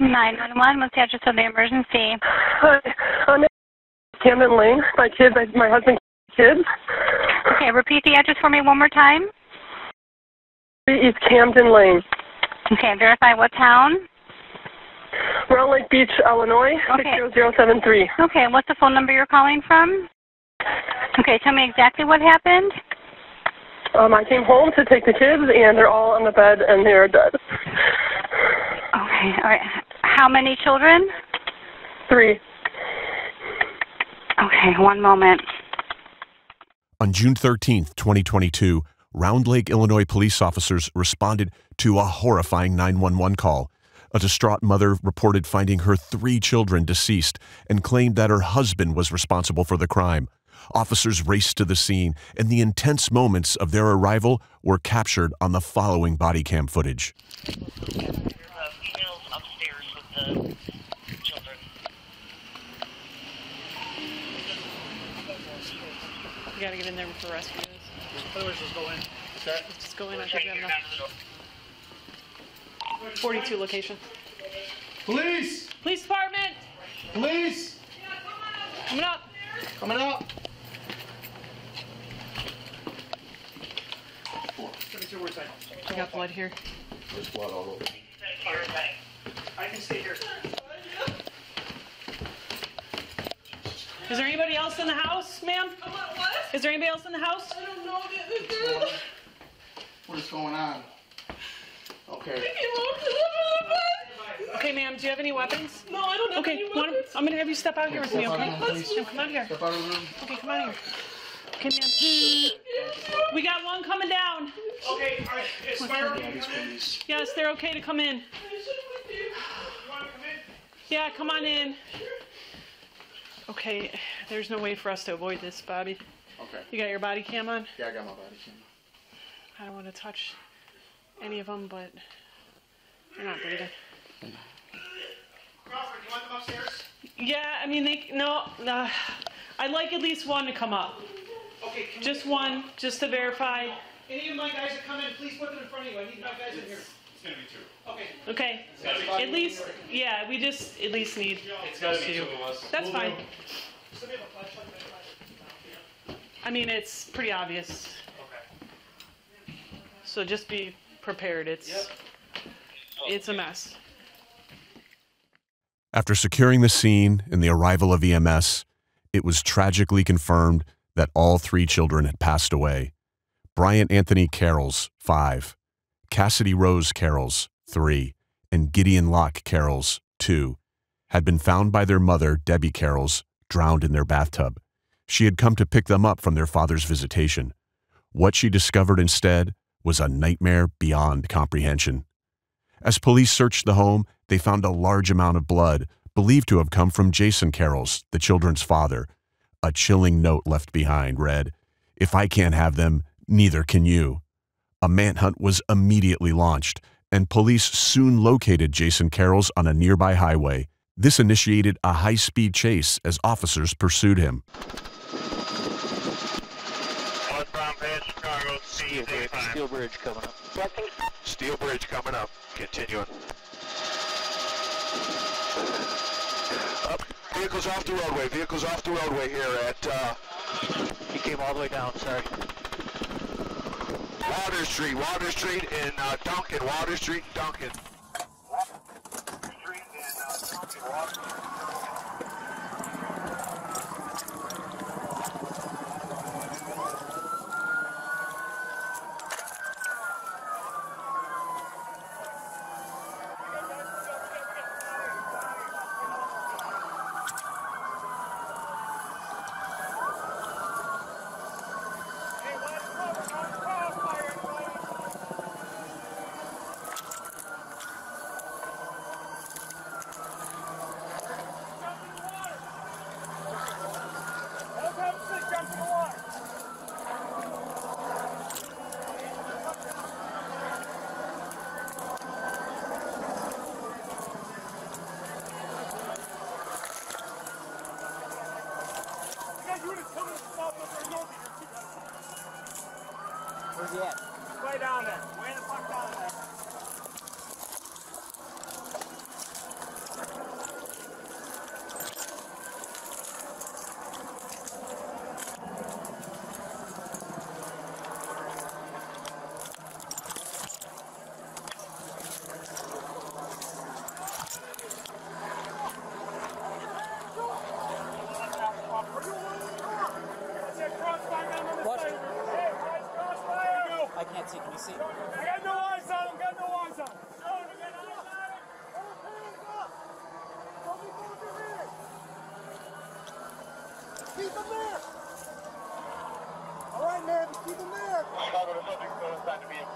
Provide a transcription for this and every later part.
911, what's the address of the emergency? Hi, I'm Camden Lane. My husband, kids. Okay, repeat the address for me one more time. East Camden Lane. Okay, verify what town? Round Lake Beach, Illinois, Okay. 60073. Okay, what's the phone number you're calling from? Okay, tell me exactly what happened. I came home to take the kids, and they're all on the bed, and they're dead. Okay, all right. How many children? 3. Okay, one moment. On June 13th, 2022, Round Lake, Illinois police officers responded to a horrifying 911 call. A distraught mother reported finding her 3 children deceased and claimed that her husband was responsible for the crime. Officers raced to the scene, and the intense moments of their arrival were captured on the following body cam footage. Females upstairs with the children. You gotta get in there before rescue is. Otherwise, let's go in. Okay. Let's just go in. I think we have enough. 42 location. Police! Police department! Police! Coming up! Coming out! I got blood here. There's blood all over. I can stay here. Is there anybody else in the house, ma'am? What? Is there anybody else in the house? I don't know. What is going on? Okay. Okay, ma'am, do you have any weapons? No, I don't have any weapons. I'm gonna have you step out here with me, okay? Ma'am, come out here. Step out of the room. Okay, come out here. Okay, ma'am. We got one coming down. Okay, all right. Is fire? Yes, they're okay to come in. You want to come in? Yeah, come on in. Okay, there's no way for us to avoid this, Bobby. Okay. You got your body cam on? Yeah, I got my body cam. I don't want to touch any of them, but they're not breathing. Crawford, you want them upstairs? Yeah, I mean, I'd like at least one to come up. Okay. Just one, just to verify. Any of my guys that come in, please put them in front of you. I need my guys in here. It's going to be 2. Okay. Okay. At least, yeah, we just at least need It's got to be 2 of us. That's fine. Somebody have a flashlight? I mean, it's pretty obvious. Okay. So just be prepared. It's a mess. After securing the scene and the arrival of EMS, it was tragically confirmed that all 3 children had passed away. Bryant Anthony Karels, 5, Cassidy Rose Karels, 3, and Gideon Locke Karels, 2, had been found by their mother, Debbie Karels, drowned in their bathtub. She had come to pick them up from their father's visitation. What she discovered instead was a nightmare beyond comprehension. As police searched the home, they found a large amount of blood, believed to have come from Jason Karels, the children's father. A chilling note left behind read, "If I can't have them, neither can you." A manhunt was immediately launched, and police soon located Jason Karels on a nearby highway. This initiated a high-speed chase as officers pursued him. Steel Bridge coming up. Steel Bridge coming up. Continuing. Up. Vehicles off the roadway. Vehicles off the roadway here at, he came all the way down, sorry. Water Street in Duncan. Water Street, Duncan. You see? I got no eyes on him, got no eyes on him. Keep him there! All right, man, keep him there! Chicago, the subject goes back to vehicle.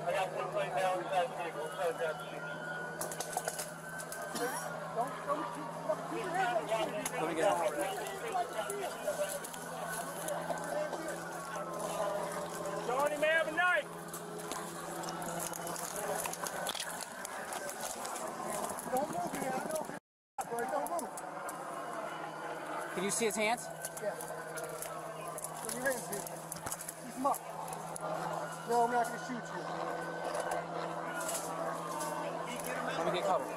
I got one plane down inside the vehicle, inside the vehicle. Let me get out. Johnny may have a knife! Don't move, man. I know if you're don't move. Can you see his hands? Yeah. Put your hands here. Keep them up. No, I'm not going to shoot you. Let me get covered.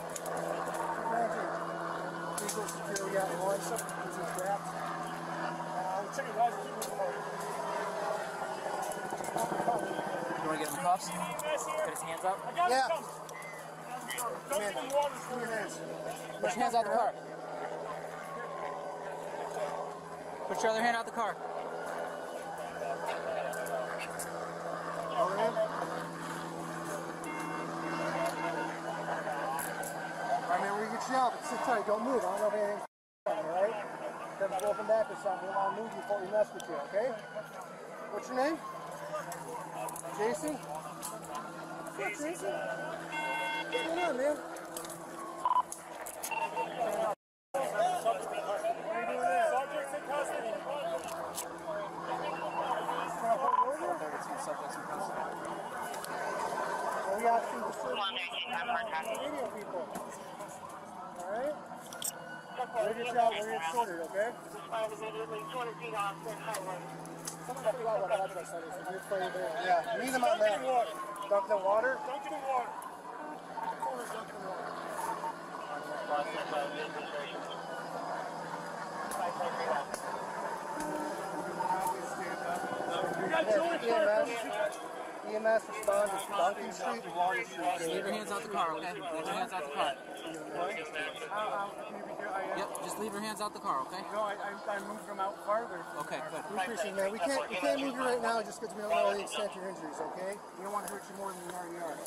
Please go security out and line something. These are straps. I'll check it guys. You want to get him in cuffs? Get his hands up? Yeah. Come in. Put your hands. Put your hands out the car. Put your other hand out the car. Other hand. Alright, man, we're going to get you out, but sit tight. Don't move. I don't know if anything's on you, alright? Doesn't go up and back or something. We don't want to move you before we mess with you, okay? What's your name? Jason? What's Jason? What's going on, man? Subjects in custody. Well, we got some radio people. Alright? We'll get you out, we'll get sorted, okay? Someone figure out what address that is. You're afraid there. Yeah, leave them on that. Dunk the water? Dunk it in water. The corner's dunk in water. EMS responds to Duncan Street and Water Street. Leave your hands out the car, okay? Leave your hands out the car. Yep, just leave your hands out the car, okay? No, I moved them out farther. Okay, good. We appreciate it, man. We can't move you right now just because we don't know the extent of your injuries, okay? We don't want to hurt you more than you already are.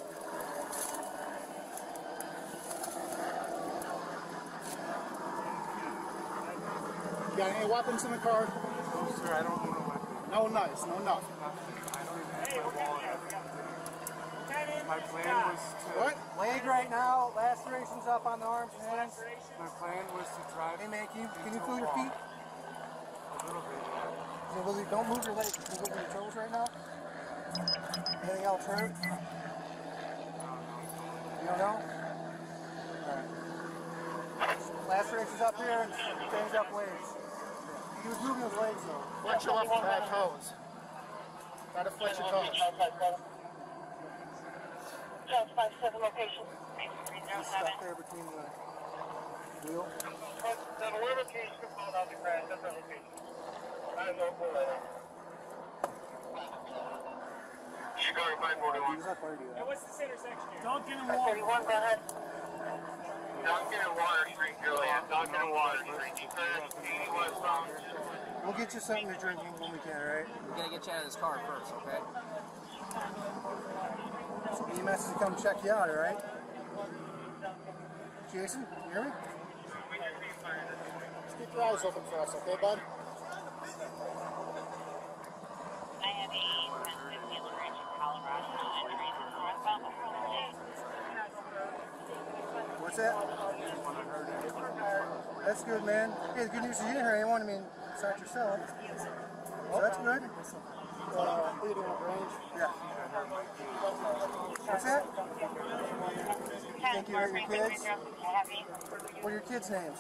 You got any weapons in the car? No, sir, I don't own a weapon. No knives, no nothing. I don't even have my wallet. My plan was to... What? Leg right now, lacerations up on the arms and hands. My plan was to drive... Hey man, can you feel your feet? A little bit. Don't move your legs. Can you move your toes right now? Anything else hurt? You don't know? Alright. Lacerations up here and change up legs. He was moving his legs though. Flex your left back toes. Gotta flex your toes. 57 location. Just stuck there between the wheel. The location called out the crash, that's the location. I know for that. Chicago 541. Hey, what's this intersection here? Duncan and Water. 31, go ahead. Duncan and Water Street, Juliet. Duncan and Water Street. You crash 80 westbound. We'll get you something to drink when we can, alright? We gotta get you out of this car first, okay? So EMS is to come check you out, alright? Jason, you hear me? Just keep your eyes open for us, okay, bud? I have a 1050 Interrogation, Colorado, entering northbound Highway. What's that? That's good, man. Hey, the good news is you didn't hurt anyone. I mean, besides yourself. So that's good. Yeah. What's that? Thank you, your kids. What are your kids' names?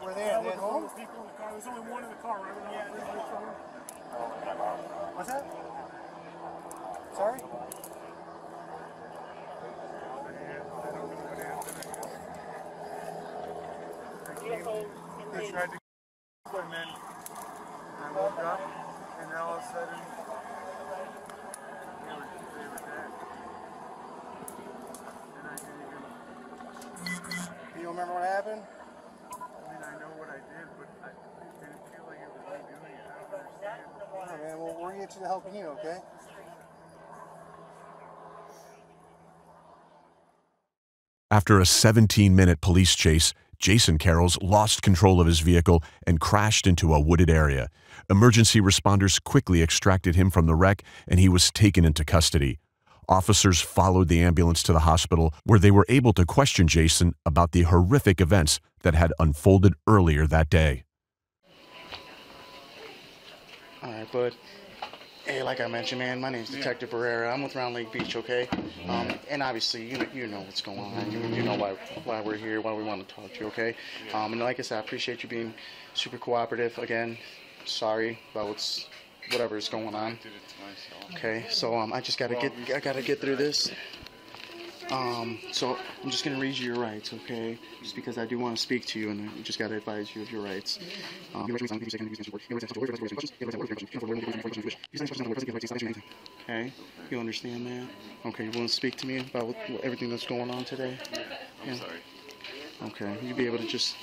Were they at home? People in the car. There's only one in the car, right? What's that? Sorry? They tried to remember what happened? I mean, I know what I did, but I didn't feel like it was me doing it. I don't understand. Alright, man, well, we're going to get you the help you need, okay? After a 17-minute police chase, Jason Karels lost control of his vehicle and crashed into a wooded area. Emergency responders quickly extracted him from the wreck, and he was taken into custody. Officers followed the ambulance to the hospital, where they were able to question Jason about the horrific events that had unfolded earlier that day. All right, bud. Hey, like I mentioned, man, my name's Detective Barrera. I'm with Round Lake Beach, okay? And obviously, you know what's going on. You know why we're here, why we want to talk to you, okay? And like I said, I appreciate you being super cooperative. Again, sorry about whatever is going on. Okay, so I just gotta get through this. So I'm just gonna read you your rights, okay? Just because I do want to speak to you, and I just gotta advise you of your rights. Okay, you understand that? Okay, you want to speak to me about everything that's going on today? I'm sorry. Okay, you'll be able to just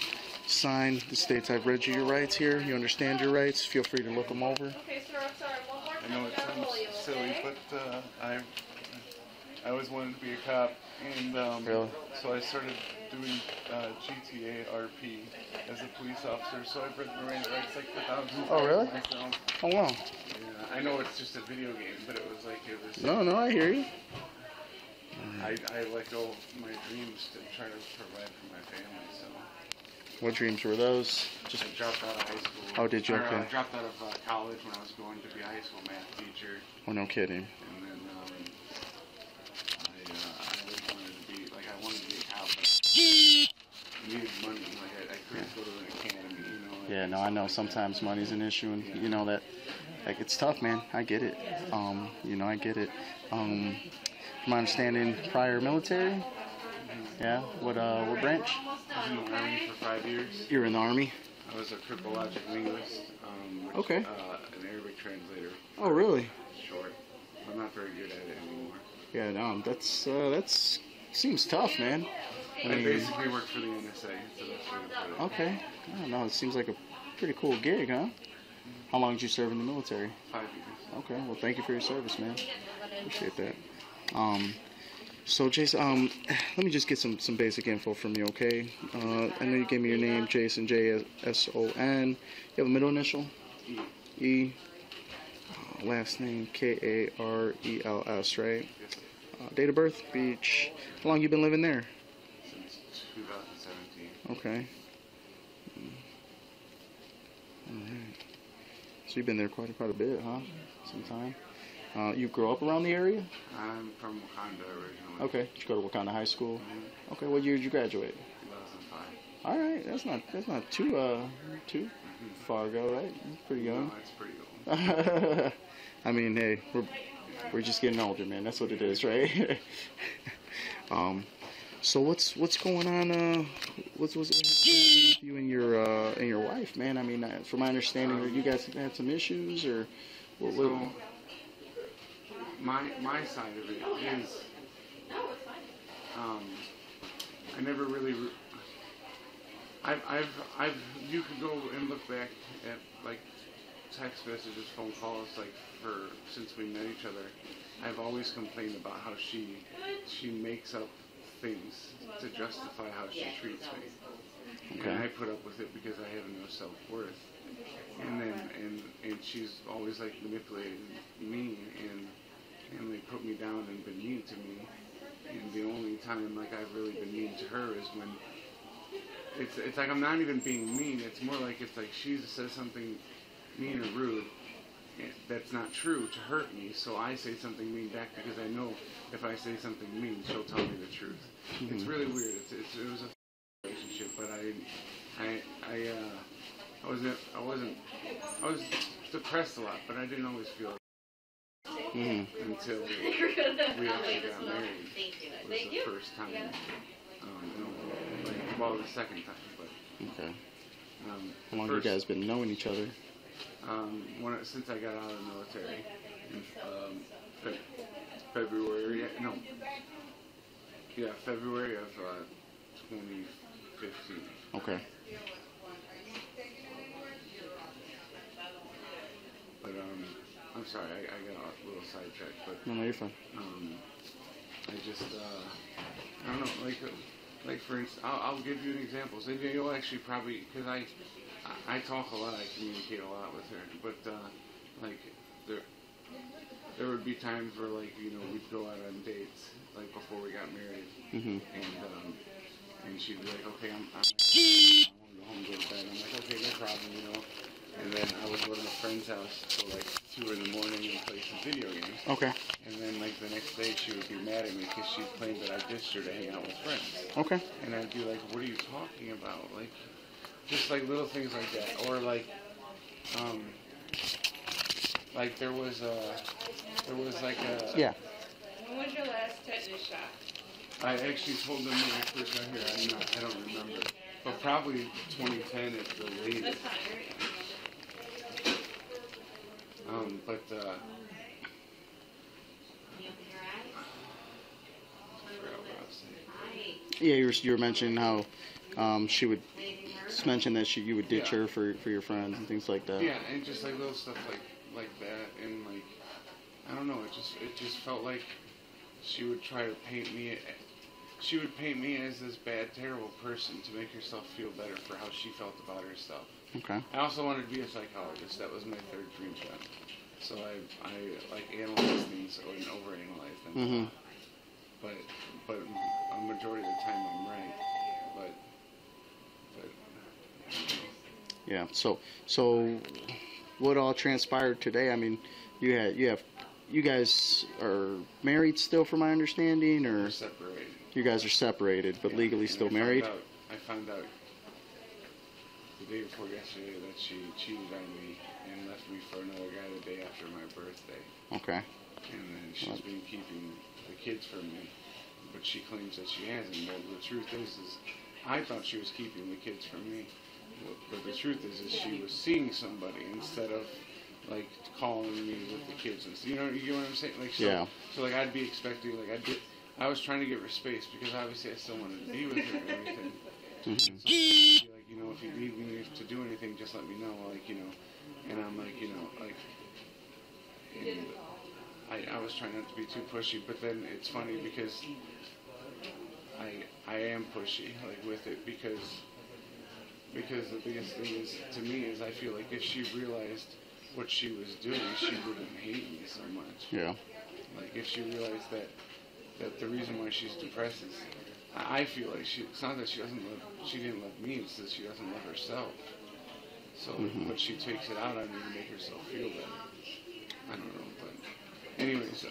sign the states I've read you your rights here. You understand your rights? Feel free to look them over. I know it sounds silly, but I always wanted to be a cop, and Really? so I started doing GTA RP as a police officer. So I've read Miranda rights like for thousands. Oh, really? Myself. Oh, wow. Yeah, I know it's just a video game, but it was like it was. No, I hear you. I let go of my dreams to try to provide for my family. So. What dreams were those? Just I dropped out of high school. Oh, did you? Or, Okay. I dropped out of college when I was going to be a high school math teacher. Oh, no kidding. And then I wanted to be a cop, but I needed money. Like I couldn't go to an academy, you know. Yeah, no, I know sometimes money's an issue, and you know that, like, it's tough, man. I get it. You know, I get it. From my understanding, prior military. Yeah. What branch? I was in the Army for 5 years. You're in the Army. I was a cryptologic linguist. Okay. An Arabic translator. Oh, really? Short. I'm not very good at it anymore. Yeah, no, that's seems tough, man. I basically work for the NSA, so that's really good. Okay. Oh, no, it seems like a pretty cool gig, huh? How long did you serve in the military? 5 years. Okay. Well, thank you for your service, man. Appreciate that. So, Jason, let me just get some basic info from you, okay? I know you gave me your name, Jason, J-S-O-N. You have a middle initial? E. Last name, K-A-R-E-L-S, right? Yes, date of birth, Beach. How long you been living there? since 2017. Okay. Alright. So you've been there quite a bit, huh? Some time. You grew up around the area? I'm from Wakanda originally. Okay. Did you go to Wakanda High School? Okay. What year did you graduate? 2005. All right. That's not too far ago, right? Pretty young. No, it's pretty old. I mean, hey, we're just getting older, man. That's what it is, right? So what's going on? What's happening with you and your wife, man? I mean, from my understanding, you guys had some issues, or what? So, my side of it is, I never really. You could go and look back at like text messages, phone calls, like since we met each other. I've always complained about how she makes up things to justify how she treats me. Okay. And I put up with it because I have no self-worth. And then and she's always like manipulated me and they put me down and been mean to me. And the only time like I've really been mean to her is when it's like I'm not even being mean. It's more like it's like she says something mean or rude that's not true to hurt me, so I say something mean back because I know if I say something mean, she'll tell me the truth. Mm-hmm. It's really weird. It was a relationship, but I was depressed a lot, but I didn't always feel it until we actually got married. It was the first time, well, the second time, but. Okay. How long have you guys been knowing each other? Since I got out of the military in February of 15. Okay. But I'm sorry, I got a little sidetracked. But No, you're fine. I just I don't know, like for instance, I'll give you an example. So you'll actually probably, because I talk a lot, I communicate a lot with her, but like there would be times where, like, you know, we'd go out on dates, like before we got married, and she'd be like, okay, I want to go home and go to bed. I'm like, okay, no problem, you know. And then I would go to my friend's house till like 2 in the morning and play some video games. Okay. And then like the next day she would be mad at me because she claimed that I ditched her to hang out with friends. Okay. And I'd be like, what are you talking about? Like, just like little things like that. Or like there was like a... Yeah. When was your last tetanus shot? I actually told them when I first got here, I don't remember. But probably 2010 at the latest. But I forgot what I was saying. Yeah, you were mentioning how she would mention that you would ditch her for your friends and things like that. Yeah, and just like little stuff like that, and like I don't know, it just felt like she would try to paint me. She would paint me as this bad, terrible person to make herself feel better for how she felt about herself. Okay. I also wanted to be a psychologist. That was my third dream job. So I like analyze things and overanalyze them. But a majority of the time I'm right. But yeah. So what all transpired today? I mean, you guys are married still, from my understanding, or we're separated. You guys are separated, but legally still married. I found out the day before yesterday that she cheated on me and left me for another guy the day after my birthday. Okay. And then she's been keeping the kids from me, but she claims that she hasn't. Well, the truth is I thought she was keeping the kids from me, but the truth is she was seeing somebody instead of like calling me with the kids. And you know what I'm saying? Like, so, yeah. So like I'd be expecting, like I was trying to give her space because obviously I still wanted to be with her and everything. So I'd be like, you know, if you need me to do anything, just let me know. Like, you know, and I'm like, you know, like, and I was trying not to be too pushy, but then it's funny because I am pushy, like, with it, because the biggest thing is, to me, is I feel like if she realized what she was doing, she wouldn't hate me so much. Yeah. Like, if she realized that the reason why she's depressed is, I feel like it's not that she didn't love me, it's that she doesn't love herself. So, but she takes it out on me to make herself feel better. I don't know, but anyways,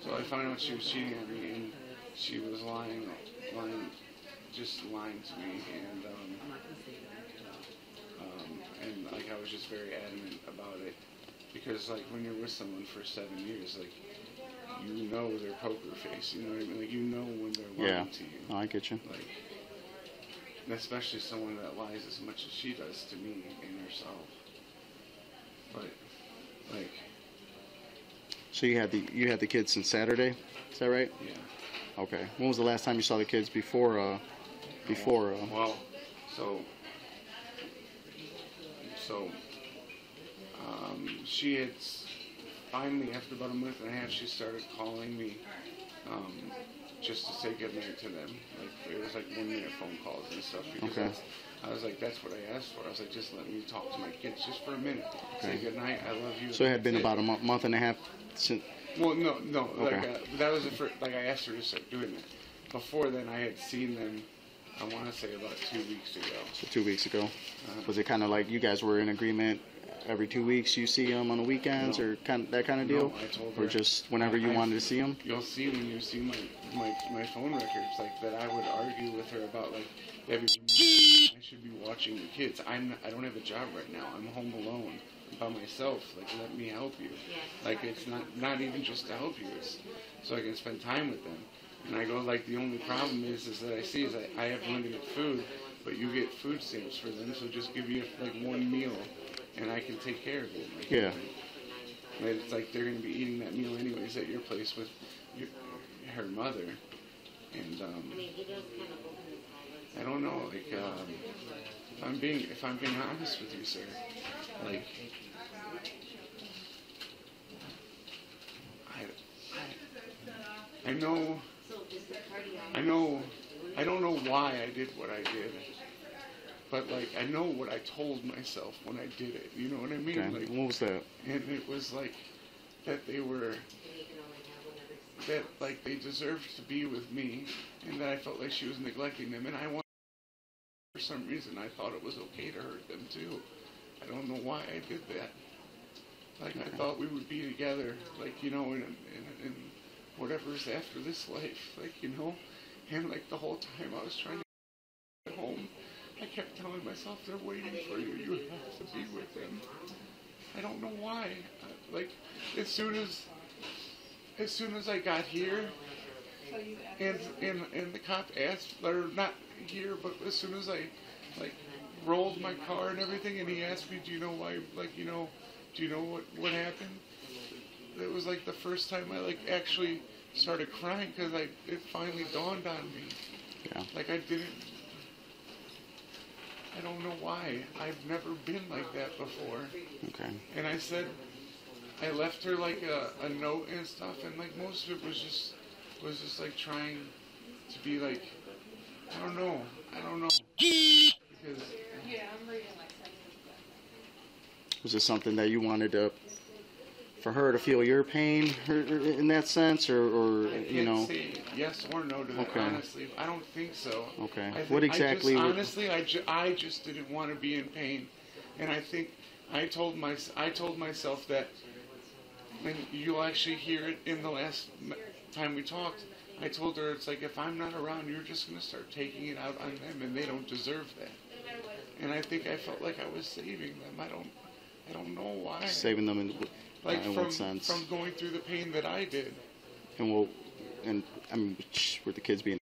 so I found out she was cheating on me, and she was lying to me, and like I was just very adamant about it, because like when you're with someone for 7 years, like, you know their poker face, you know what I mean? Like, you know when they're lying to you. Oh, I get you. Like, and especially someone that lies as much as she does to me and herself. But like. So you had the kids since Saturday, is that right? Yeah. Okay. When was the last time you saw the kids before? Well, she had finally, after about a month and a half, she started calling me just to say goodnight to them. Like, it was like 1-minute phone calls and stuff, because I was like, that's what I asked for. I was like, just let me talk to my kids just for a minute. Say goodnight, I love you. So it had been about a month and a half since. Well, no. Okay. Like, that was the first. Like, I asked her to start doing that. Before then, I had seen them, I want to say about 2 weeks ago. So 2 weeks ago. Was it kind of like you guys were in agreement? Every 2 weeks you see them on the weekends, or that kind of deal? No, I told her. Or just whenever you wanted to see them? You'll see when you see my phone records, like, that I would argue with her about, like, I should be watching the kids. I don't have a job right now. I'm home alone by myself. Like, let me help you. Like, it's not even just to help you. It's so I can spend time with them. And I go, like, the only problem is that I see is that I have limited food, but you get food stamps for them, so just give you like one meal, and I can take care of it. Like, yeah. Right? It's like they're going to be eating that meal anyways at your place with her mother, and I don't know, like, if I'm being honest with you, sir, like, I don't know why I did what I did, but like I know what I told myself when I did it. You know what I mean? Okay. Like, what was that? And it was like that they deserved to be with me, and that I felt like she was neglecting them, and for some reason I thought it was okay to hurt them too. I don't know why I did that. Like, I thought we would be together, like, you know, in whatever's after this life, like, you know, and like the whole time I was trying to get home, I kept telling myself, they're waiting for you, you have to be with them. I don't know why. Like, as soon as I got here, and the cop asked, or not here, but as soon as I, like, rolled my car and everything, and he asked me, do you know why, like, you know, do you know what happened? It was like the first time I like actually started crying because it finally dawned on me. Yeah. Like I don't know why. I've never been like that before. Okay. And I said, I left her like a note and stuff, and like most of it was just like trying to be like, I don't know. Because was it something that you wanted for her to feel your pain in that sense, or you know? Say yes or no to that. Okay. Honestly, I don't think so. Okay. What exactly? I just didn't want to be in pain, and I think I told myself that, and you'll actually hear it in the last time we talked. I told her, it's like, if I'm not around, you're just going to start taking it out on them, and they don't deserve that. And I think I felt like I was saving them. I don't know why. Saving them in what sense? From going through the pain that I did. And I mean, were the kids being,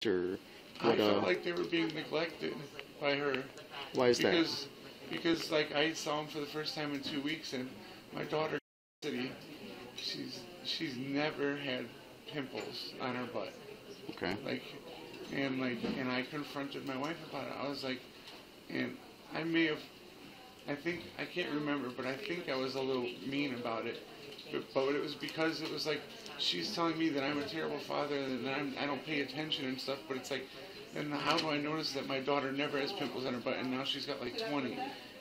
or what? I felt like they were being neglected by her. Why is that? Because like I saw them for the first time in 2 weeks, and my daughter, Cassidy, she's never had pimples on her butt. Okay. And I confronted my wife about it. I was like, and I can't remember, but I think I was a little mean about it. But it was because it was like, she's telling me that I'm a terrible father and that I don't pay attention and stuff, but it's like, then how do I notice that my daughter never has pimples on her butt and now she's got like 20?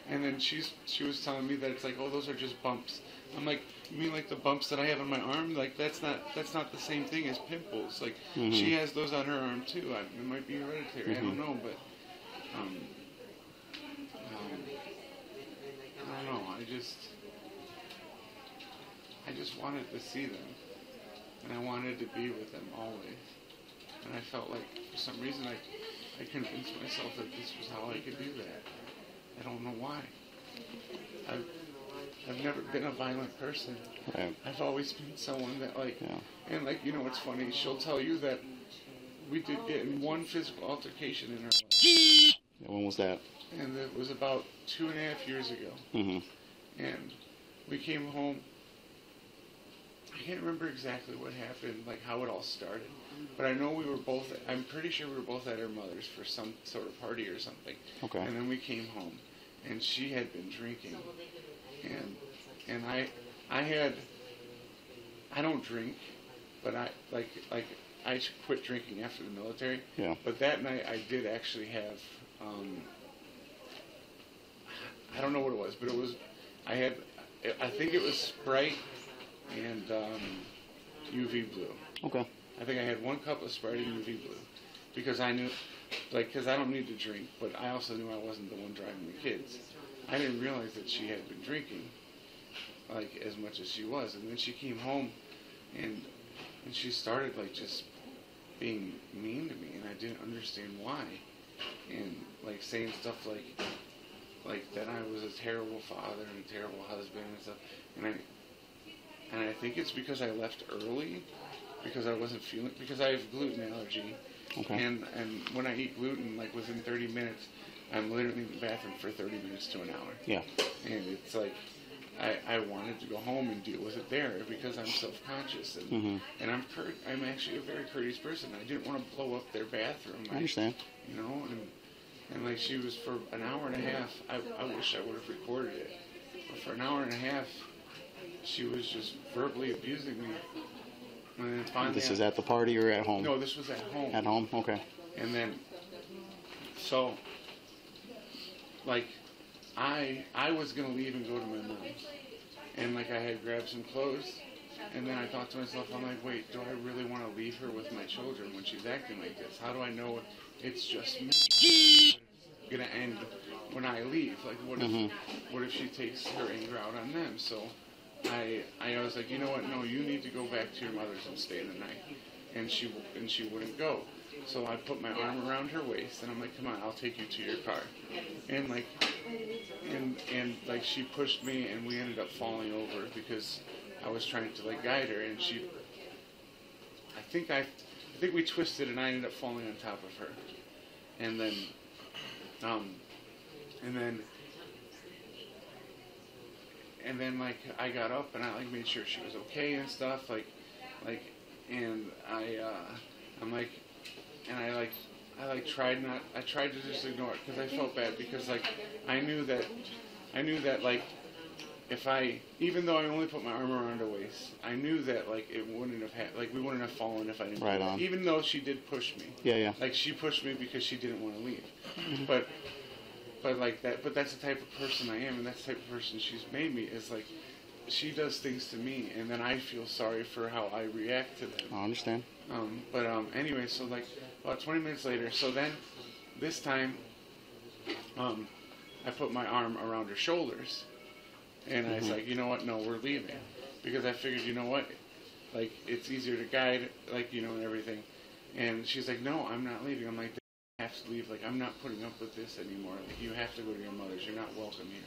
And then she was telling me that it's like, oh, those are just bumps. I'm like, you mean like the bumps that I have on my arm? Like that's not the same thing as pimples. Like she has those on her arm too. It might be hereditary. I don't know, but I don't know. I just wanted to see them, and I wanted to be with them always. And I felt like for some reason I convinced myself that this was how I could do that. I don't know why. I've never been a violent person. Right. I've always been someone that and like, you know, it's funny, she'll tell you that we did get in one physical altercation in our life. When was that? And it was about 2.5 years ago. And we came home. I can't remember exactly what happened, like how it all started. But I know I'm pretty sure we were both at her mother's for some sort of party or something. Okay. And then we came home, and she had been drinking. And I don't drink, but I quit drinking after the military. Yeah. But that night I did actually have, I don't know what it was, but I think it was Sprite and UV Blue. Okay. I think I had 1 cup of Sprite and UV Blue because I knew, because I don't need to drink, but I also knew I wasn't the one driving the kids. I didn't realize that she had been drinking as much as she was, and then she came home and she started just being mean to me, and I didn't understand why, and saying stuff like that I was a terrible father and a terrible husband and stuff, and I think it's because I left early, because I wasn't feeling, because I have gluten allergy. Okay. And when I eat gluten, within 30 minutes, I'm literally in the bathroom for 30 minutes to an hour. Yeah. And it's like, I wanted to go home and deal with it there because I'm self-conscious and and I'm actually a very courteous person. I didn't want to blow up their bathroom. I understand. You know, and like she was for an hour and a half. I wish I would have recorded it. But for an hour and a half, she was just verbally abusing me. And then finally, This is at the party or at home? No, this was at home. At home, okay. And then, so, like, I was gonna leave and go to my mom's, and like I had grabbed some clothes, and then I thought to myself, I'm like, wait, do I really want to leave her with my children when she's acting like this? How do I know it's just me? It's gonna end when I leave. Like, what if she takes her anger out on them? So I was like, you know what? No, you need to go back to your mother's and stay the night. And she wouldn't go. So I put my arm around her waist and I'm like, come on, I'll take you to your car. And like, and like she pushed me and we ended up falling over because I was trying to like guide her and I think we twisted and I ended up falling on top of her. And then, and then like I got up and I like made sure she was okay and stuff and I tried to just ignore it because I felt bad because like I knew that like even though I only put my arm around her waist, I knew that like it wouldn't have we wouldn't have fallen if I didn't. Right on. Even though she did push me. Yeah. Like she pushed me because she didn't want to leave, but that's the type of person I am, and that's the type of person she's made me. Is like she does things to me, and then I feel sorry for how I react to them. I understand. Anyway, so like about 20 minutes later, so then this time, I put my arm around her shoulders, and I was like, you know what? No, we're leaving, because I figured, you know what? Like it's easier to guide, like and everything. And she's like, no, I'm not leaving. I'm like, you have to leave. Like I'm not putting up with this anymore. Like you have to go to your mother's. You're not welcome here.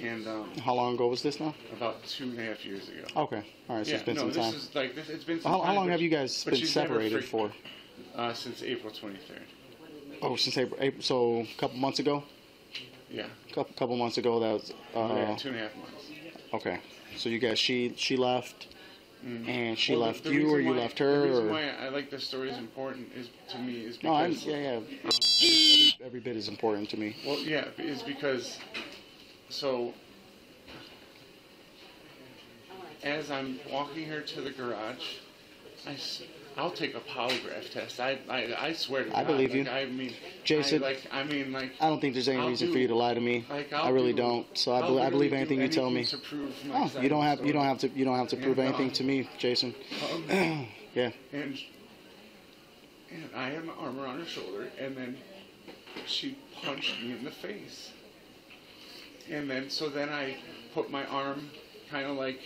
And how long ago was this now? About 2.5 years ago. Okay, all right. So it's been some time. It's been some time. How long have you guys been separated for? Since April 23rd. Oh, since April. So a couple months ago. Yeah. Couple months ago. That was. 2.5 months. Okay, so you guys, she left, and she left the you, or you left her. The reason or? why I like this story is important to me is because. No, every bit is important to me. Well, yeah, is because. So, as I'm walking her to the garage, I'll take a polygraph test. I swear to God. I believe you. I mean, Jason, I don't think there's any reason for you to lie to me. I really don't. So I believe anything you tell me. You don't have to prove anything to me, Jason. Yeah. And I had my arm around her shoulder, and then she punched me in the face. And then I put my arm kind of like,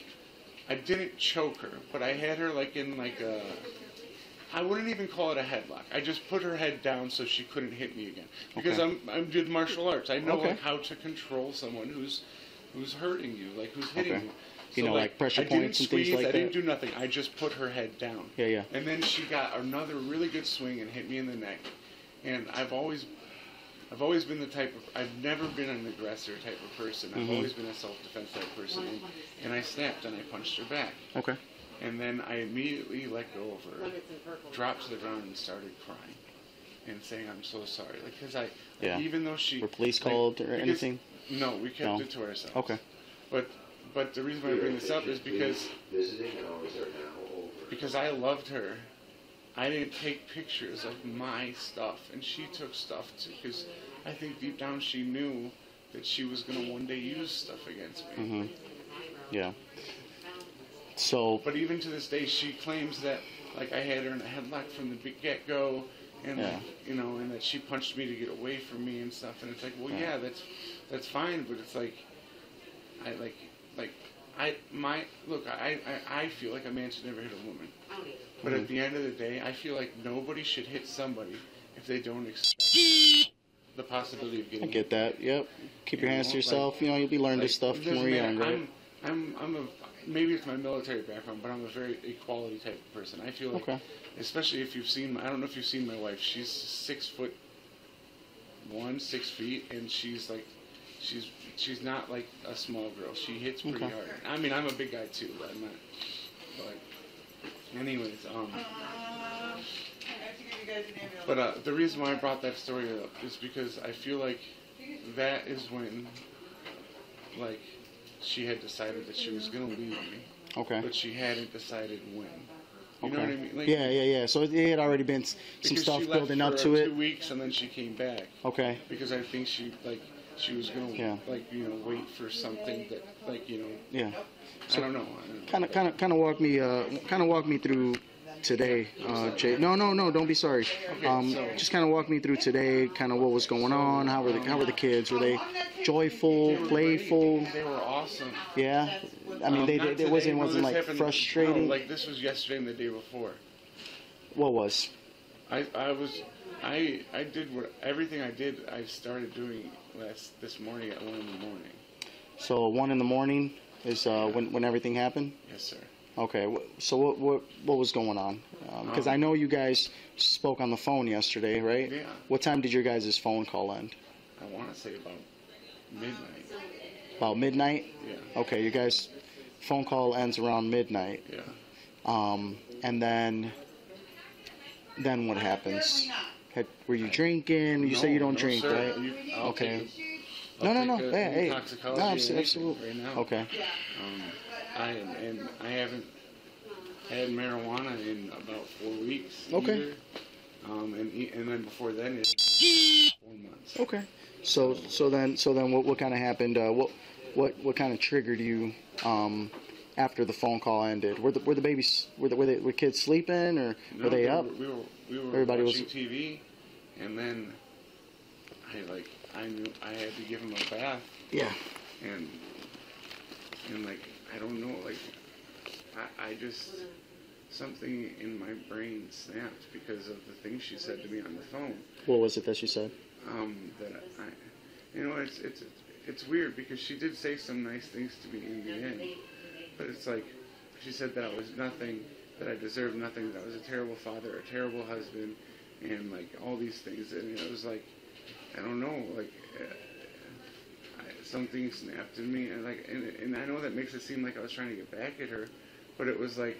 I didn't choke her, but I had her like in like a, I wouldn't even call it a headlock. I just put her head down so she couldn't hit me again. Because I did martial arts. I know like how to control someone who's hurting you, like who's hitting you. You know, like pressure points and things like that. I didn't do nothing. I just put her head down. Yeah. And then she got another really good swing and hit me in the neck. And I've always been the type of, I've never been an aggressor type of person. I've always been a self-defense type person. And I snapped and I punched her back. Okay. And then I immediately let go of her, dropped to the ground and started crying and saying, I'm so sorry. Like, because even though she... Were police called or anything? No, we kept it to ourselves. Okay. But the reason why I bring this up is because I loved her. I didn't take pictures of my stuff, and she took stuff too, because I think deep down she knew that she was going to one day use stuff against me. Yeah. So. But even to this day, she claims that like I had her in a headlock from the get-go, and and that she punched me to get away from me and stuff. And it's like, well, yeah, that's fine, but it's like, I feel like a man should never hit a woman. But at the end of the day, I feel like nobody should hit somebody if they don't expect the possibility of getting hit. I get that. Yep. Keep your hands to yourself. You'll be learning this stuff when you're younger. Maybe it's my military background, but I'm a very equality type of person. I feel like, especially if you've seen, I don't know if you've seen my wife. She's 6'1", 6 feet, and she's she's not like a small girl. She hits pretty hard. I mean, I'm a big guy too, but I'm not. But anyways, but the reason why I brought that story up is because I feel like that is when, like, she had decided that she was gonna leave me. Okay. But she hadn't decided when. You know what I mean? Like, yeah. So it had already been some stuff building up to it. 2 weeks and then she came back. Okay. Because I think she was gonna wait for something that Yeah. So, I don't know. Kind of walk me through today, Jay. No, don't be sorry. Just kind of walk me through today, kind of what was going on. How were the kids? Were they joyful, playful? They were awesome. Yeah. I mean, it wasn't like frustrating. No, like this was yesterday and the day before. What was? I did everything I did. I started doing this morning at 1 in the morning. So 1 in the morning is when everything happened? Yes, sir. Okay. So what was going on? Because I know you guys spoke on the phone yesterday, right? Yeah. What time did your guys' phone call end? I want to say about midnight. About midnight? Yeah. Okay, you guys' phone call ends around midnight. Yeah. And then what happens? Were you drinking? You say you don't drink, sir. right? Okay. No. Hey. Toxicology No, absolutely. right now. Okay. I haven't had marijuana in about 4 weeks. Okay. Either. And then before then it's 4 months. Okay. So then what kind of happened? What kind of triggered you after the phone call ended? Were the babies were kids sleeping or were they up? We were Everybody watching TV, and then I knew I had to give him a bath. Yeah. And like I don't know, like I just something in my brain snapped because of the things she said to me on the phone. What was it that she said? It's weird because she did say some nice things to me in the end, but it's like she said that I was nothing, that I deserved nothing, that I was a terrible father, a terrible husband, and like all these things, and it was like I don't know, like something snapped in me, and I know that makes it seem like I was trying to get back at her, but it was like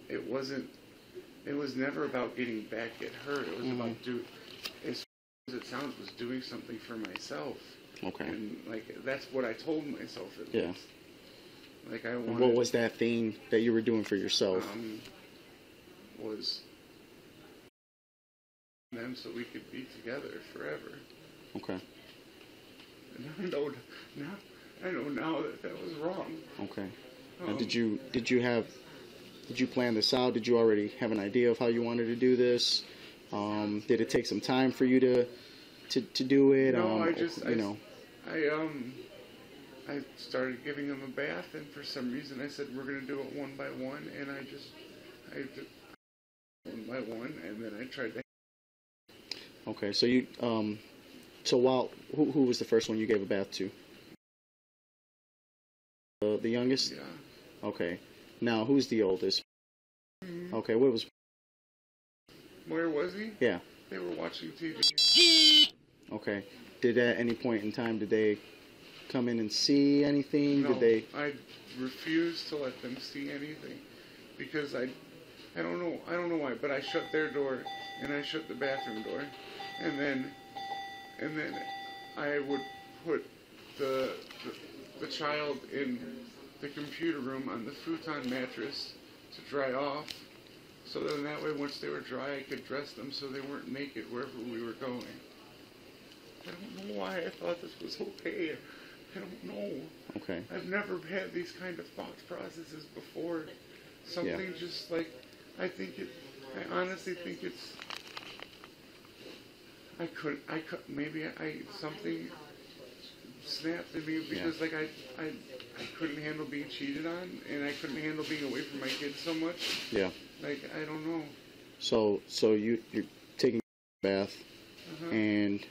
it wasn't. It was never about getting back at her. It was about as it sounds, was doing something for myself. Okay. And like that's what I told myself at least. Like I wanted. What was that thing that you were doing for yourself? Was them so we could be together forever. Okay. And I know now that was wrong. Okay. Now, did you plan this out? Did you already have an idea of how you wanted to do this? Did it take some time for you to do it? No, I started giving him a bath, and for some reason I said we're gonna do it one by one, and I did one by one, and then I tried to. Okay, so you who was the first one you gave a bath to? The youngest? Yeah. Okay. Now who's the oldest? Mm-hmm. Okay, where was he? Yeah. They were watching TV. Okay. Did at any point in time did they come in and see anything? No, Did they? I refused to let them see anything because I don't know why, but I shut their door and I shut the bathroom door, and then I would put the child in the computer room on the futon mattress to dry off, so then that way once they were dry I could dress them so they weren't naked wherever we were going. I don't know why I thought this was okay. I don't know. Okay. I've never had these kind of thought processes before. Something just like, I honestly think it's, maybe something snapped in me because like I couldn't handle being cheated on, and I couldn't handle being away from my kids so much. Yeah. Like, I don't know. So you're taking a bath, and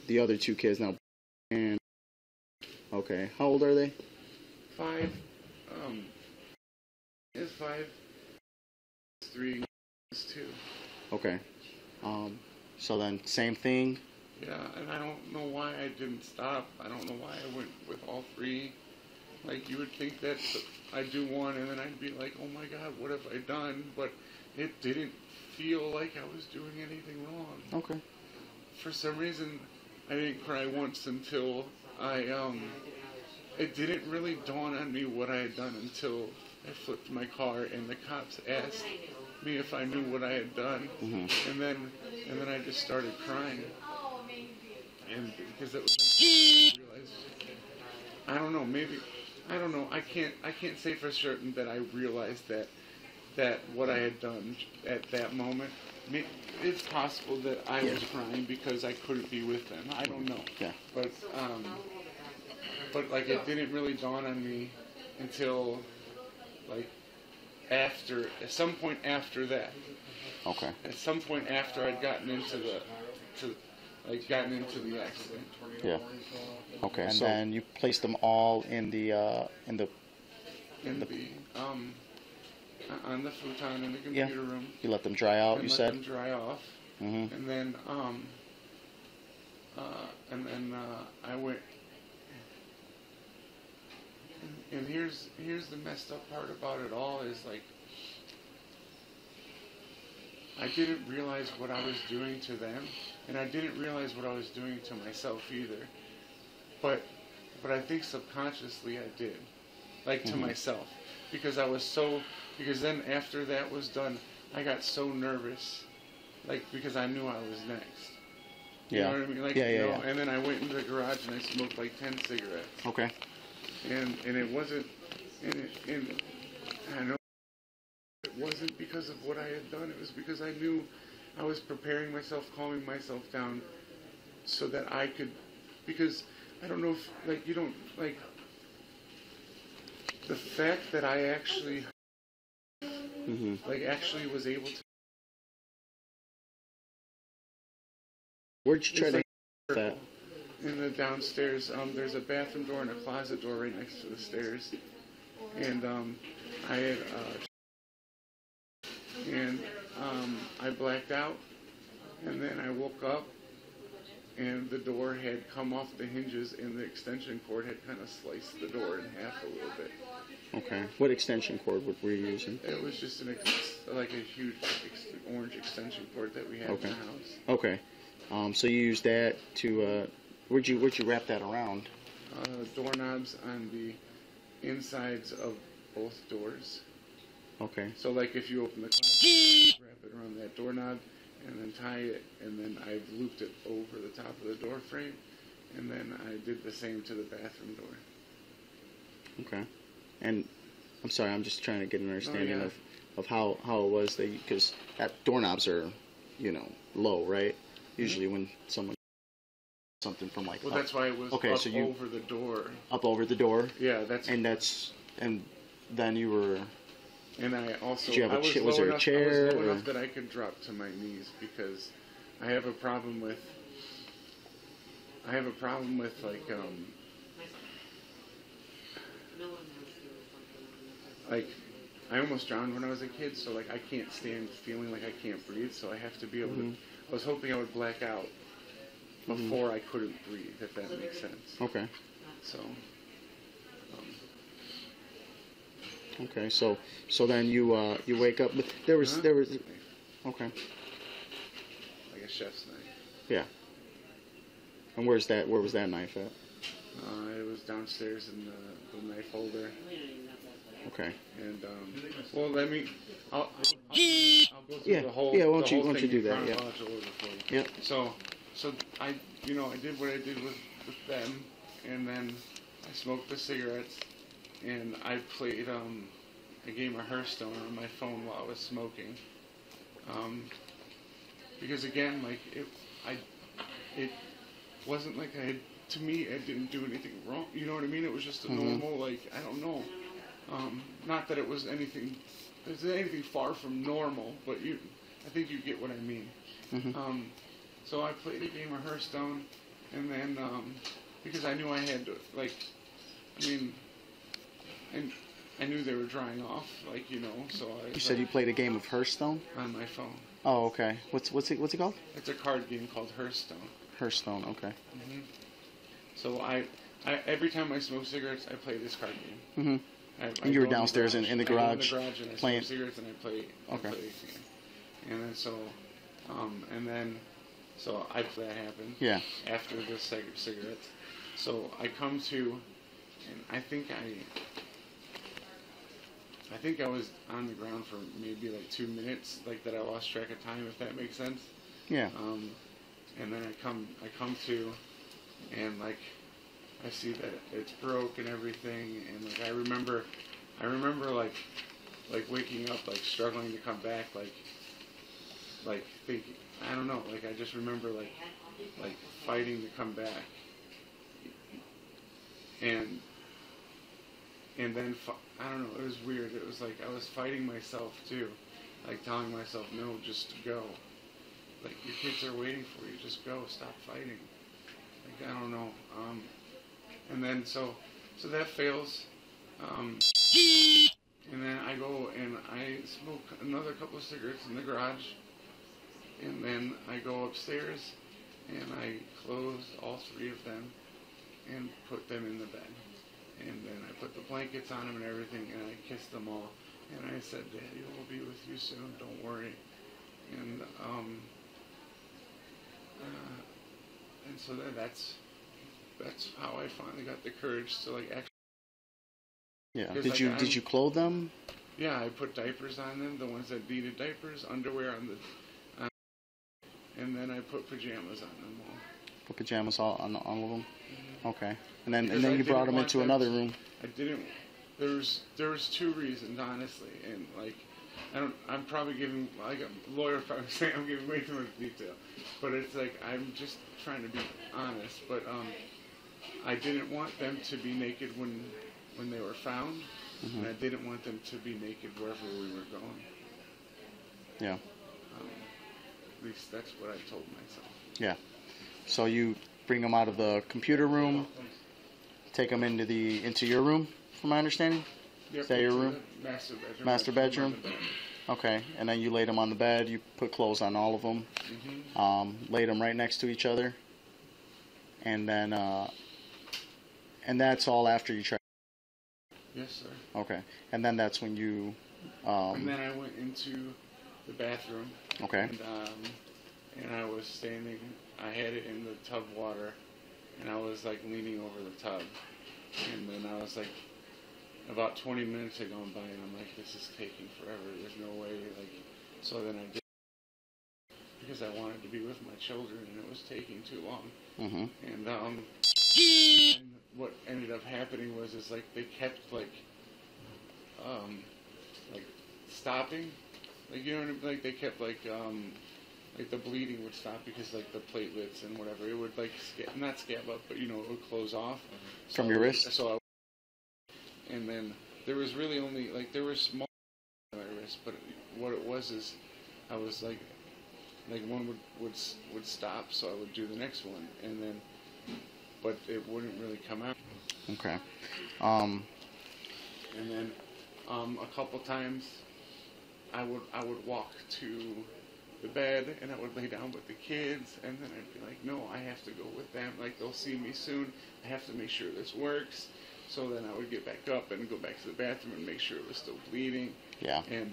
the other two kids now, and okay, how old are they? 5. Is 5. 3. Is 2. Okay. So then same thing. Yeah, and I don't know why I didn't stop. I don't know why I went with all three. Like, you would think that I'd do one and then I'd be like, oh my God, what have I done? But it didn't feel like I was doing anything wrong. Okay. For some reason, I didn't cry once until it didn't really dawn on me what I had done until I flipped my car and the cops asked me if I knew what I had done. Mm-hmm. And then I just started crying. And because it was like, I realized, I don't know, maybe, I don't know, I can't say for certain that I realized that what I had done at that moment. It's possible that I was crying because I couldn't be with them. I don't know. Yeah. But like, it didn't really dawn on me until like at some point after that. Okay. At some point after I'd gotten into the accident. Yeah. Okay. And then you placed them all on the futon in the computer room. You let them dry out. And you let said. them dry off. Mm-hmm. And then I went. And here's the messed up part about it all is like, I didn't realize what I was doing to them, and I didn't realize what I was doing to myself either. But I think subconsciously I did, like to myself, because then after that was done, I got so nervous, like because I knew I was next. You know what I mean? Like, yeah. And then I went into the garage and I smoked like 10 cigarettes. Okay. And it wasn't, and I know it wasn't because of what I had done. It was because I knew I was preparing myself, calming myself down, so that I could, because I don't know if, like, you don't, like, the fact that I actually, actually was able to. Where'd you try to hit that? In the downstairs, there's a bathroom door and a closet door right next to the stairs, and I had I blacked out, and then I woke up, and the door had come off the hinges, and the extension cord had kind of sliced the door in half a little bit. Okay. What extension cord were you using? It was just like a huge orange extension cord that we had in the house. Okay. So you used that to. Where'd you wrap that around? Doorknobs on the insides of both doors. Okay. So like if you open the closet, wrap it around that doorknob, and then tie it, and then I've looped it over the top of the door frame, and then I did the same to the bathroom door. Okay. And I'm sorry, I'm just trying to get an understanding of how it was that, because doorknobs are, low, right? Usually when someone something from like that's why it was up over the door. Up over the door. Yeah, and then you were. And I also Did you have was there a chair? I was low enough that I could drop to my knees because I have a problem with like I almost drowned when I was a kid, so like I can't stand feeling like I can't breathe, so I have to be able to. I was hoping I would black out before I couldn't breathe, if that makes sense. Okay. So. Okay, so then you wake up. There was okay. Like a chef's knife. Yeah. And where was that knife at? It was downstairs in the knife holder. Okay. And well, I'll go through the whole. Yeah, why don't you do that? Yeah. Yep. So I did what I did with them, and then I smoked the cigarettes, and I played a game of Hearthstone on my phone while I was smoking. Because again, like it wasn't like to me, I didn't do anything wrong. You know what I mean? It was just a normal, like, I don't know. Not that it was anything far from normal, but I think you get what I mean. So I played a game of Hearthstone, and then, because I knew I had to, like, and I knew they were drying off, like, so I... You said you played a game of Hearthstone? On my phone. Oh, okay. What's it called? It's a card game called Hearthstone. Hearthstone. Okay. Mm-hmm. So I every time I smoke cigarettes, I play this card game. Mm-hmm. And you were downstairs in the garage and I playing smoke cigarettes and I play. Okay. I play this game. And then so that happened. Yeah. After the cigarettes, so I come to, and I think I was on the ground for maybe like 2 minutes, like that I lost track of time, if that makes sense. Yeah. And then I come to, and like I see that it's broke and everything, and like I remember like waking up, like struggling to come back, like thinking, I don't know, like I just remember like fighting to come back, and then I don't know, it was weird. It was like I was fighting myself too, like telling myself, no, just go. Like, your kids are waiting for you. Just go. Stop fighting. Like, I don't know. And then so that fails. And then I go and I smoke another couple of cigarettes in the garage. And then I go upstairs and I close all 3 of them and put them in the bed. And then I put the blankets on them and everything, and I kissed them all. And I said, Daddy will be with you soon. Don't worry. And so that's how I finally got the courage to like actually. Yeah. Did you clothe them? Yeah, I put diapers on them, the ones that needed diapers, underwear on and then I put pajamas on them all. Put pajamas on all of them. Mm-hmm. Okay. And then you brought them into another room. I didn't. There was 2 reasons, honestly, and like. I'm probably giving, like a lawyer probably saying I'm giving way too much detail, but it's like I'm just trying to be honest. But I didn't want them to be naked when they were found, and I didn't want them to be naked wherever we were going. Yeah. At least that's what I told myself. Yeah. So you bring them out of the computer room, take them into your room, from my understanding. Yep, is that your room? Master bedroom. Master bedroom. Okay, and then you laid them on the bed. You put clothes on all of them. Mm-hmm. Laid them right next to each other. And then, and that's all after you tried. Yes, sir. Okay, and then that's when you. And then I went into the bathroom. Okay. And I was standing. I had it in the tub water, and I was like leaning over the tub, and then I was like. About 20 minutes had gone by, and I'm like, this is taking forever. There's no way, like, so then I did, because I wanted to be with my children, and it was taking too long. Mm-hmm. And what ended up happening was, like, they kept, like stopping, like, you know what I mean? Like, they kept, like the bleeding would stop because, like, the platelets and whatever, it would, like, not scab up, but, you know, it would close off. From your wrist? So and then there was really only, like, there was small on my wrist, but what it was is I was like one would stop, so I would do the next one, and then, but it wouldn't really come out. Okay. And then a couple times I would walk to the bed and I would lay down with the kids, and then I'd be like, no, I have to go with them. Like, they'll see me soon. I have to make sure this works. So then I would get back up and go back to the bathroom and make sure it was still bleeding. Yeah. And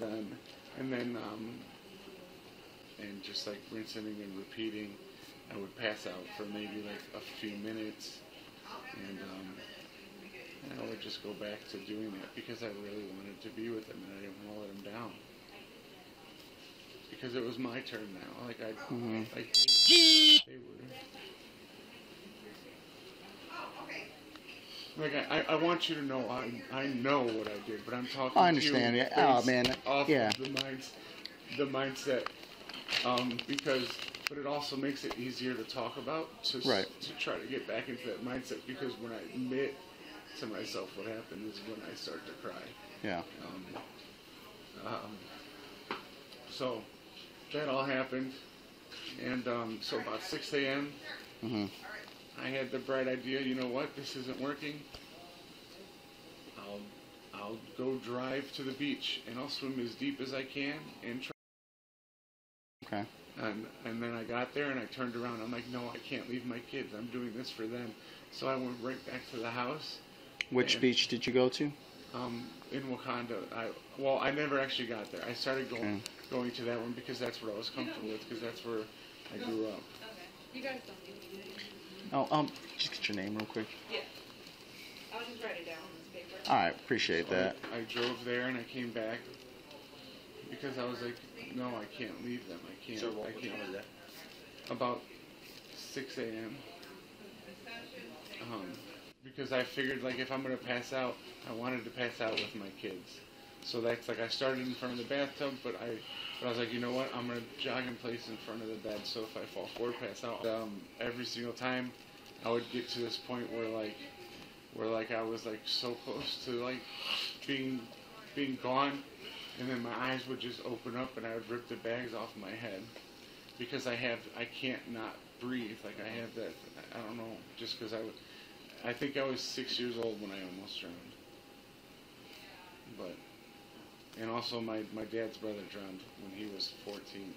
just like rinsing and repeating. I would pass out for maybe like a few minutes, and I would just go back to doing that because I really wanted to be with them and I didn't want to let them down. Because it was my turn now. Like they were. Like, I want you to know I know what I did, but I'm talking I understand, to you yeah. Oh, man. off Yeah. of the mindset, but it also makes it easier to talk about, to try to get back into that mindset, because when I admit to myself what happened is when I start to cry. Yeah. So that all happened, and so about 6 a.m., I had the bright idea, you know what, this isn't working. I'll go drive to the beach and I'll swim as deep as I can and try. Okay. And then I got there and I turned around. I'm like, no, I can't leave my kids. I'm doing this for them. So I went right back to the house. Which beach did you go to? In Wakanda. I never actually got there. I started going to that one because that's what I was comfortable with, because that's where I grew up. Okay. You guys don't need to do Oh, just get your name real quick. Yeah. I'll just write it down on this paper. All right, appreciate that. I drove there and I came back because I was like, no, I can't leave them. I can't. So what time was that? About 6 a.m. Because I figured, like, if I'm gonna pass out, I wanted to pass out with my kids. So that's like, I started in front of the bathtub, but I was like, you know what? I'm gonna jog in place in front of the bed. So if I fall forward, pass out. Every single time, I would get to this point where I was like so close to like being gone, and then my eyes would just open up and I would rip the bags off my head because I can't not breathe. Like I have that, I don't know, just because I think I was 6 years old when I almost drowned. And also my dad's brother drowned when he was 14.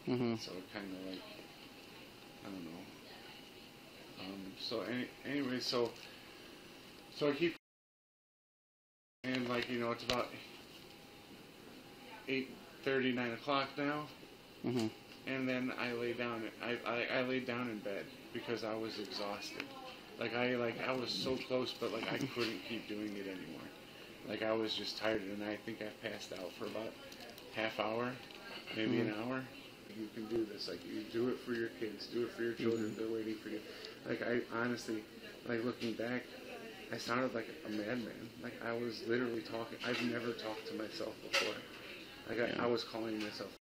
So it kind of like, I don't know. Anyway, so I keep, and like, you know, it's about 8:30, 9 o'clock now. And then I lay down. I laid down in bed because I was exhausted. I was so close, but like I couldn't keep doing it anymore. Like I was just tired, and I think I passed out for about half hour, maybe an hour. You can do this. Like you do it for your kids, do it for your children. They're waiting for you. Like I honestly, like looking back, I sounded like a madman. Like I was literally talking. I've never talked to myself before. Like I was calling myself.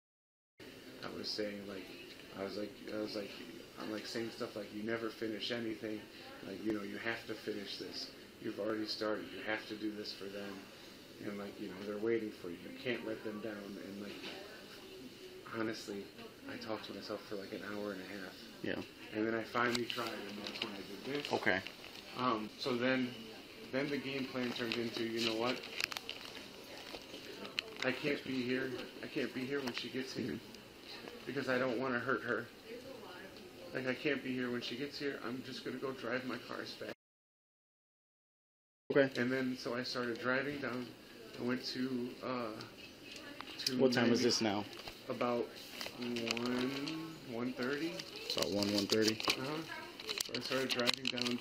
I was saying I'm like saying stuff like, you never finish anything. Like, you know, you have to finish this. You've already started. You have to do this for them. And like, you know, they're waiting for you. You can't let them down. And like, honestly, I talked to myself for like an hour and a half. Yeah. And then I finally tried, and that's when I did this. Okay. So then the game plan turned into, you know what? I can't be here. I can't be here when she gets here because I don't want to hurt her. Like I can't be here when she gets here. I'm just gonna go drive my car as fast. Okay. And then so I started driving down. I went to what time is this now? About 1:30. About 1:30. So I started driving down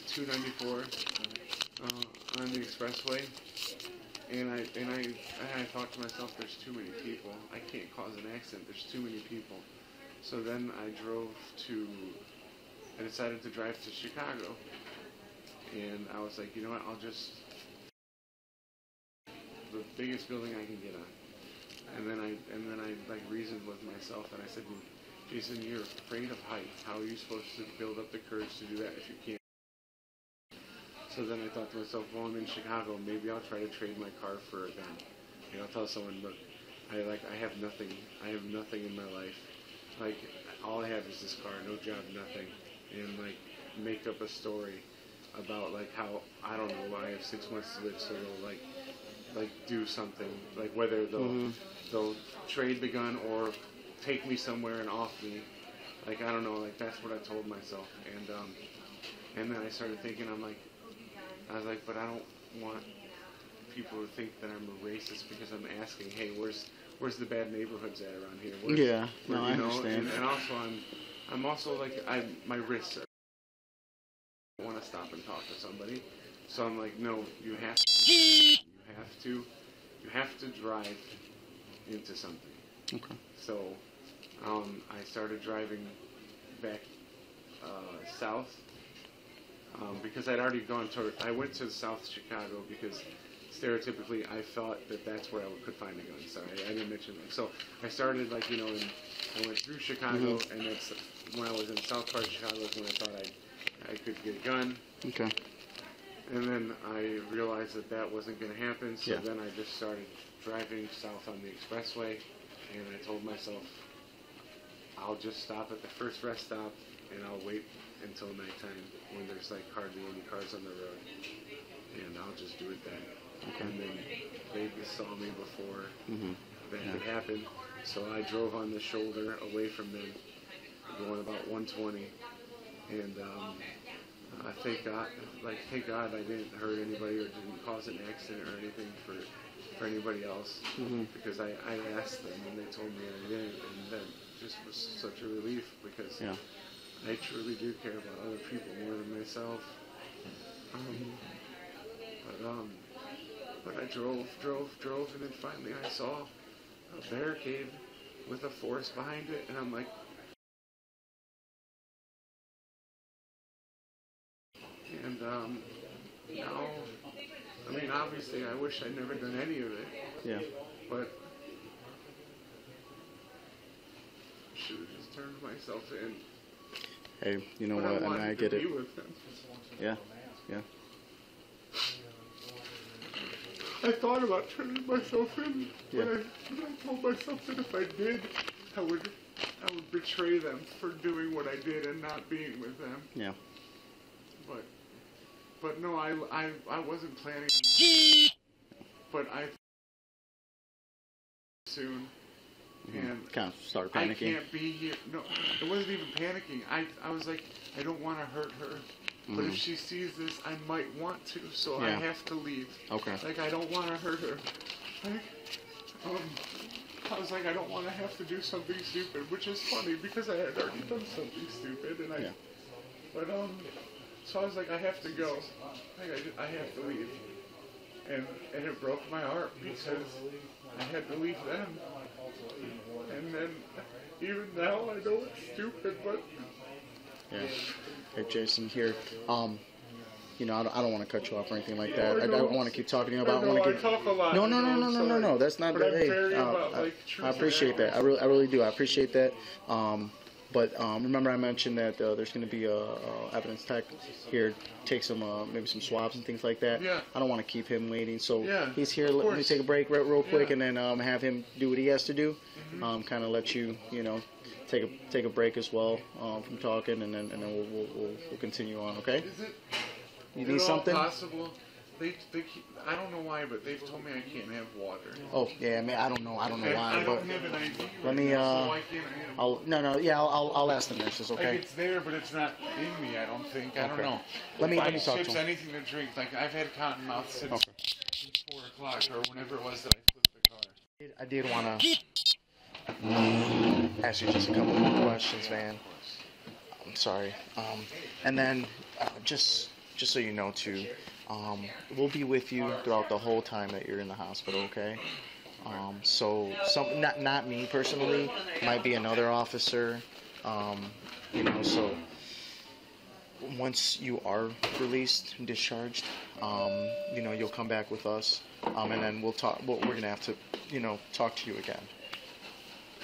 294 on the expressway, and I thought to myself, there's too many people. I can't cause an accident. There's too many people. So then I decided to drive to Chicago, and I was like, you know what? I'll just the biggest building I can get on. And then I like reasoned with myself, and I said, Jason, you're afraid of heights. How are you supposed to build up the courage to do that if you can't? So then I thought to myself, well, I'm in Chicago. Maybe I'll try to trade my car for a gun. And I'll tell someone, look, I have nothing. I have nothing in my life. Like, all I have is this car, no job, nothing. And like, make up a story about like how, I don't know, I have 6 months to live, so they'll like do something, like whether they'll trade the gun or take me somewhere and off me. Like, I don't know, like that's what I told myself. And then I started thinking, I was like, but I don't want people to think that I'm a racist because I'm asking, hey, where's the bad neighborhoods at around here? I understand. And also I'm also like, my wrists are, I want to stop and talk to somebody. So I'm like, no, you have to drive into something. Okay. So I started driving back south because I'd already I went to South Chicago because stereotypically I thought that that's where I could find a gun. Sorry, I didn't mention that. So I started like, you know, and I went through Chicago, and that's when I was in the south part of Chicago is when I thought I could get a gun. Okay. And then I realized that wasn't going to happen, so then I just started driving south on the expressway, and I told myself, I'll just stop at the first rest stop, and I'll wait until nighttime when there's like hardly any cars on the road, and I'll just do it then. Okay. And then they just saw me before that could happen. So I drove on the shoulder away from them, going about 120, and thank God I didn't hurt anybody or didn't cause an accident or anything for anybody else, because I asked them and they told me I didn't, and that just was such a relief, because I truly do care about other people more than myself. But I drove, and then finally I saw a barricade with a forest behind it, and I'm like, and now, I mean, obviously I wish I'd never done any of it. Yeah. But I should have just turned myself in. Hey, you know But what? I mean, I get it. Yeah. Yeah. I thought about turning myself in, but I told myself that if I did, I would betray them for doing what I did and not being with them. Yeah. But no, I wasn't planning on that. But I soon. And kind of start panicking. I can't be here. No, it wasn't even panicking. I was like, I don't want to hurt her. But if she sees this, I might want to, so I have to leave. Okay. Like, I don't want to hurt her. Like, I was like, I don't want to have to do something stupid, which is funny because I had already done something stupid, and but so I was like, I have to go. Like, I have to leave. And it broke my heart because I had to leave them. And then, even now, I know it's stupid, but... Yeah. Hey, Jason, here. You know, I don't want to cut you off or anything like that. I don't want to keep talking to you about. I talk a lot. No. That's not. Hey, I appreciate that. I really do. I appreciate that. But remember, I mentioned that there's going to be a evidence tech here, take some maybe some swabs and things like that. Yeah. I don't want to keep him waiting, so he's here. Let me take a break real quick, and then have him do what he has to do. Kind of let you, take a break as well from talking, and then we'll continue on. Okay? You need something? Possible? They I don't know why, but they've told me I can't have water. Oh yeah, I mean I don't know why, I but don't have an ID. let me. So why can't I have I'll ask the nurses. Okay. Like, it's there, but it's not in me. I don't think. I don't know. Let me talk to chips, him. anything to drink. Like, I've had cotton mouth since 4 o'clock or whenever it was that I flipped the car. I did want to ask you just a couple more questions, man. I'm sorry. And then just so you know too. We'll be with you throughout the whole time that you're in the hospital, okay? So not me personally, might be another officer, so once you are released and discharged, you'll come back with us, and then we'll talk, we're going to have to, talk to you again.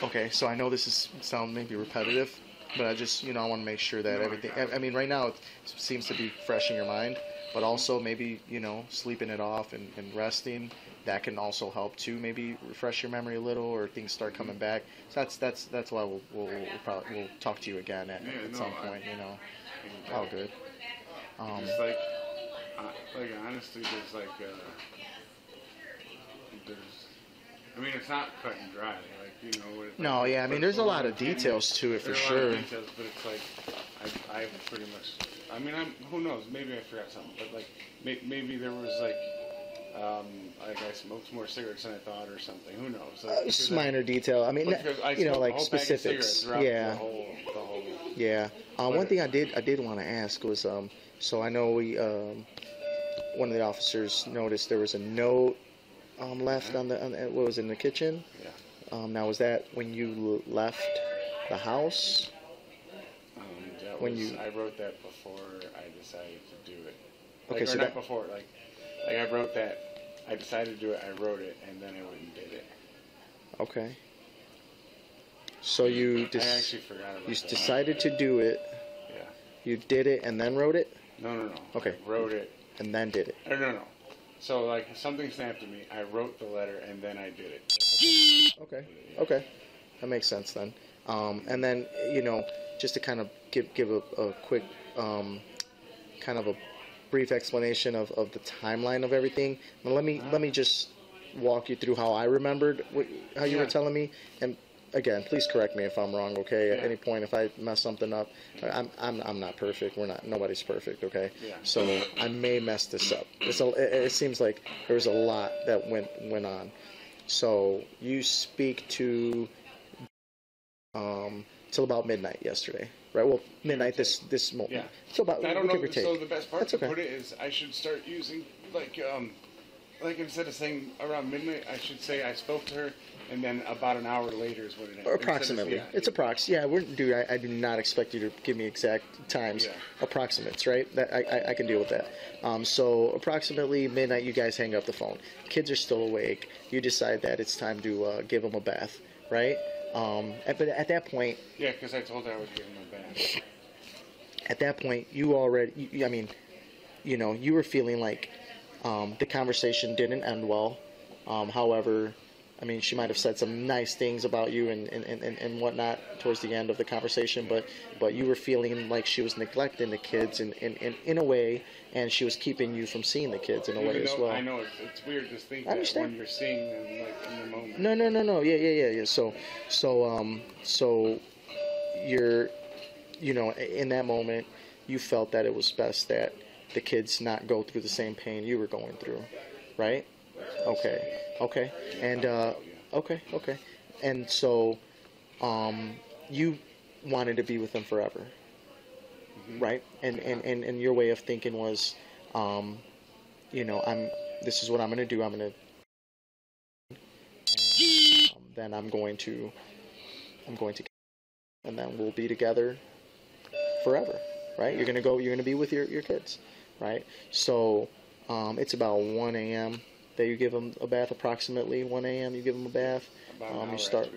Okay, so I know this sound maybe repetitive, but I just, I want to make sure that everything, I mean, right now it seems to be fresh in your mind. But also maybe, sleeping it off and resting, that can also help too. Maybe refresh your memory a little, or things start coming back. So that's why we'll talk to you again at some point. All good. It's like honestly, there's I mean, it's not cut and dry. No, yeah, I mean, there's a lot of details to it for sure. There's a lot of details, but it's like I pretty much. I mean, who knows? Maybe I forgot something, but maybe there was I smoked more cigarettes than I thought, or something. Who knows? Just minor detail. I mean, like specifics. Yeah. The whole. Yeah. One thing I did want to ask was, so I know one of the officers noticed there was a note left on what was in the kitchen. Yeah. Now, was that when you left the house? I wrote that before I decided to do it. Okay, so not before. I wrote that. I decided to do it. I wrote it, and then I went and did it. Okay. So you actually forgot about that. Decided to do it. Yeah. You did it and then wrote it? No. Okay. I wrote it. And then did it. No. So something snapped at me. I wrote the letter and then I did it. Okay. That makes sense then. And then just to kind of give a quick kind of a brief explanation of the timeline of everything. Now let me just walk you through how I remembered how you were telling me. And again, please correct me if I'm wrong, okay? At any point, if I mess something up, I'm not perfect. We're not. Nobody's perfect, okay? So I may mess this up. It seems like there was a lot that went on. So you speak to till about midnight yesterday, right? Well, midnight this moment. Yeah. So about I don't know. give or take. So the best part That's to okay. put it is I should start using like instead of saying around midnight, I should say I spoke to her, and then about an hour later is what it is. Approximately. It's approx. Yeah, I do not expect you to give me exact times. Approximates, right? That I can deal with that. So approximately midnight, you guys hang up the phone. Kids are still awake. You decide that it's time to give them a bath, right? But at that point... Yeah, because I told her I would give them a bath. At that point, you already... you were feeling like the conversation didn't end well. However... I mean, she might have said some nice things about you and whatnot towards the end of the conversation, but you were feeling like she was neglecting the kids in a way, and she was keeping you from seeing the kids in a way as well. I know it's weird to think that when you're seeing them like in the moment. No. Yeah. So you're, in that moment, you felt that it was best that the kids not go through the same pain you were going through, right? Okay. And okay. And so you wanted to be with them forever, right? And your way of thinking was, this is what I'm going to do. Then I'm going to, and then we'll be together forever, right? You're going to be with your kids, right? So it's about 1 a.m. that you give them a bath, approximately 1 a.m. You give them a bath. You start.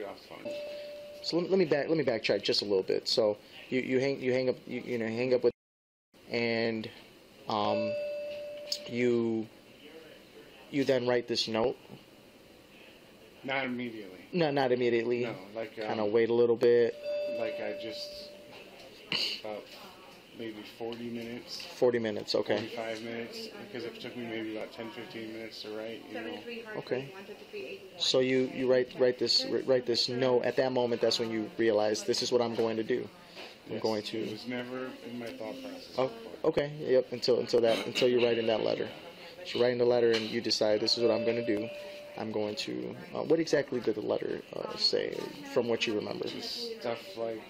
So let me backtrack just a little bit. So you hang up with, and you then write this note. Not immediately. No, not immediately. No, like kind of wait a little bit. Like I just about maybe 40 minutes. 40 minutes, okay. 45 minutes, because it took me maybe about 10-15 minutes to write. Okay. So you write this note. At that moment, that's when you realize this is what I'm going to do. I'm going to. It was never in my thought process. Oh, okay. Yep. Until you're writing that letter. So you're writing the letter, and you decide this is what I'm going to do. I'm going to. What exactly did the letter say, from what you remember? Just stuff like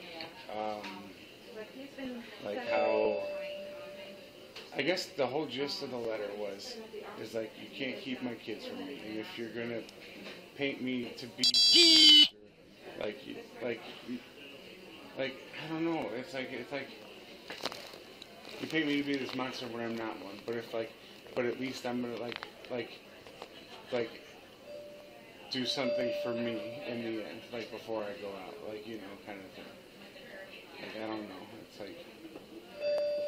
how. I guess the whole gist of the letter is like, you can't keep my kids from me, and if you're gonna paint me to be like I don't know. It's like you paint me to be this monster when I'm not one. But at least I'm gonna like do something for me in the end, like before I go out, kind of thing. Like, I don't know. It's like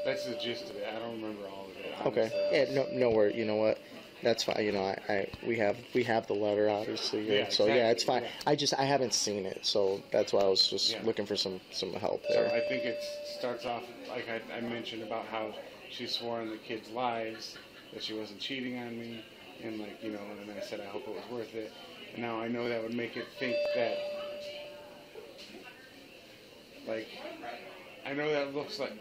that's the gist of it. I don't remember all of it. Honestly. Okay. Yeah. No worry. You know what? That's fine. We have the letter, obviously. Yeah, so exactly. Yeah, it's fine. Yeah. I haven't seen it, so that's why I was just looking for some help there. So I think it starts off like I mentioned about how she swore on the kids' lives that she wasn't cheating on me, and and then I said I hope it was worth it. And now I know that would make it think that, I know that looks like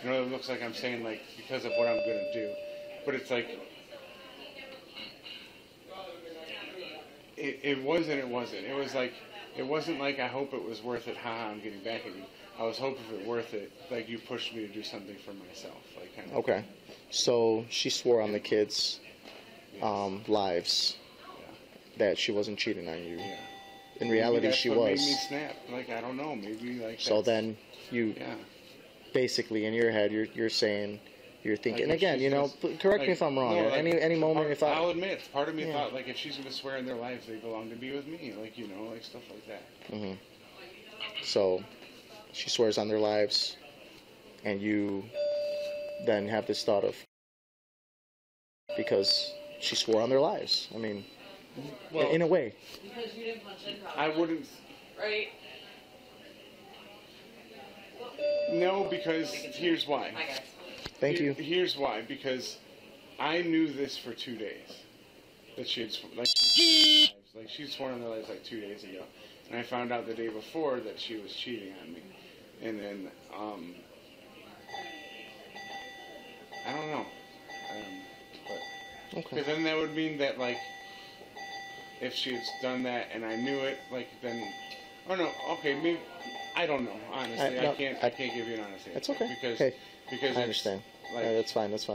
it looks like I'm saying because of what I'm gonna do, but it's like it wasn't. It was like it wasn't like I hope it was worth it. Haha, I'm getting back at you. I was hoping if it worth it, like you pushed me to do something for myself, kind of. Okay, so she swore on the kids' lives that she wasn't cheating on you. Yeah. In reality, she was. Made me snap. I don't know. Maybe So then you. Yeah. Basically, in your head, you're saying, you're thinking, and again, correct me if I'm wrong. No, any moment, I'll admit, part of me thought if she's gonna swear in their lives, they belong to be with me, stuff like that. Mm-hmm. So, she swears on their lives, and you then have this thought of, because she swore on their lives. I mean, in a way. Because you didn't punch in. I wouldn't. Right. No, because here's why. Thank you. Here's why, because I knew this for 2 days. That she had, she'd sworn on their lives like 2 days ago. And I found out the day before that she was cheating on me. And then, I don't know. Because then that would mean that, like, if she had done that and I knew it, like, then, oh no, okay, maybe, I don't know, honestly. I can't give you an honest answer. That's okay. Because I understand. Like, that's fine. I'm not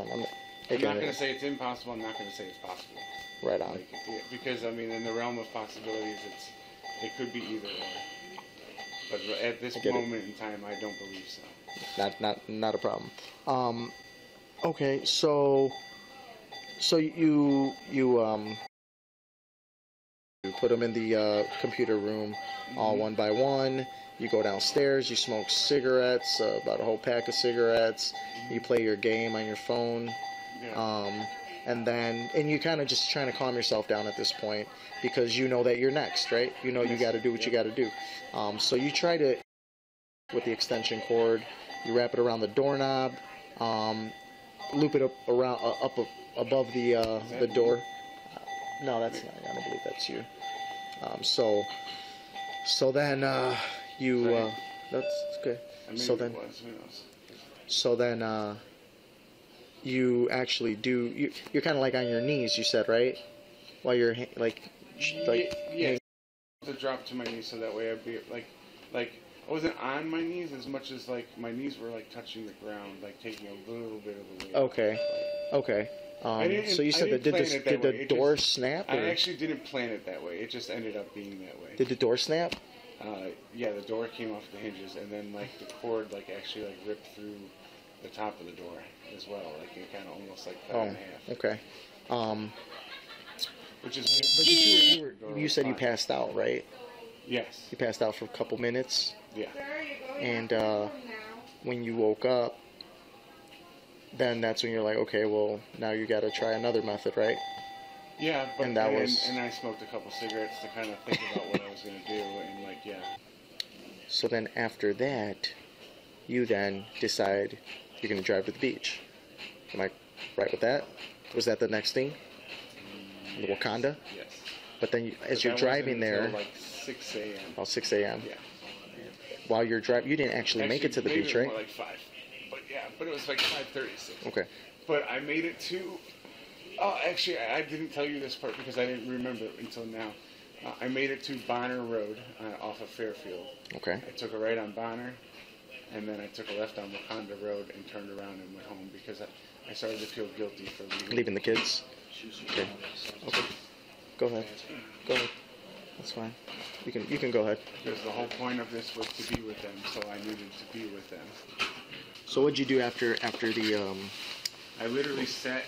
going to say it's impossible. I'm not going to say it's possible. Right on. Like, because, I mean, in the realm of possibilities, it could be either or. But at this moment in time, I don't believe so. Not a problem. Okay, so you put them in the computer room, all one by one. You go downstairs. You smoke cigarettes, about a whole pack of cigarettes. You play your game on your phone. Yeah. And you kind of just trying to calm yourself down at this point because you know that you're next, right? You know you got to do what you got to do. So you try to, with the extension cord, you wrap it around the doorknob, loop it up above the door. No, that's not. I don't believe that's you. So then that's good. So then you actually do. You're kind of like on your knees. You said, right? While you're yeah. To drop to my knees so that way I'd be like I wasn't on my knees as much as like my knees were like touching the ground, like taking a little bit of the weight. Okay. So you said that did the door snap? Or? I actually didn't plan it that way. It just ended up being that way. Did the door snap? Yeah, the door came off the hinges, and then like the cord like actually like ripped through the top of the door as well. Like it kind of almost like cut in half. Okay. Which is. But you said you passed out, right? Yes. You passed out for a couple minutes. Yeah. And when you woke up, then that's when you're like, okay, well now you got to try another method, right? Yeah, but and that was. And I smoked a couple cigarettes to kind of think about what I was gonna do, and like yeah. So then after that, you then decide you're gonna drive to the beach. Am I right with that? Was that the next thing? The Wakanda? Yes. But then as you're driving there, like 6 a.m. Oh, 6 a.m. Yeah. While you're driving, you didn't actually make it to the beach, right? More like 5. But yeah, but it was like 5:36. Okay. But I made it to. Oh, actually, I didn't tell you this part because I didn't remember it until now. I made it to Bonner Road off of Fairfield. Okay. I took a right on Bonner, and then I took a left on Wakanda Road and turned around and went home because I started to feel guilty for leaving the kids. Okay. Okay. Go ahead. That's fine. You can go ahead. Because the whole point of this was to be with them, so I needed to be with them. So what'd you do after the I literally sat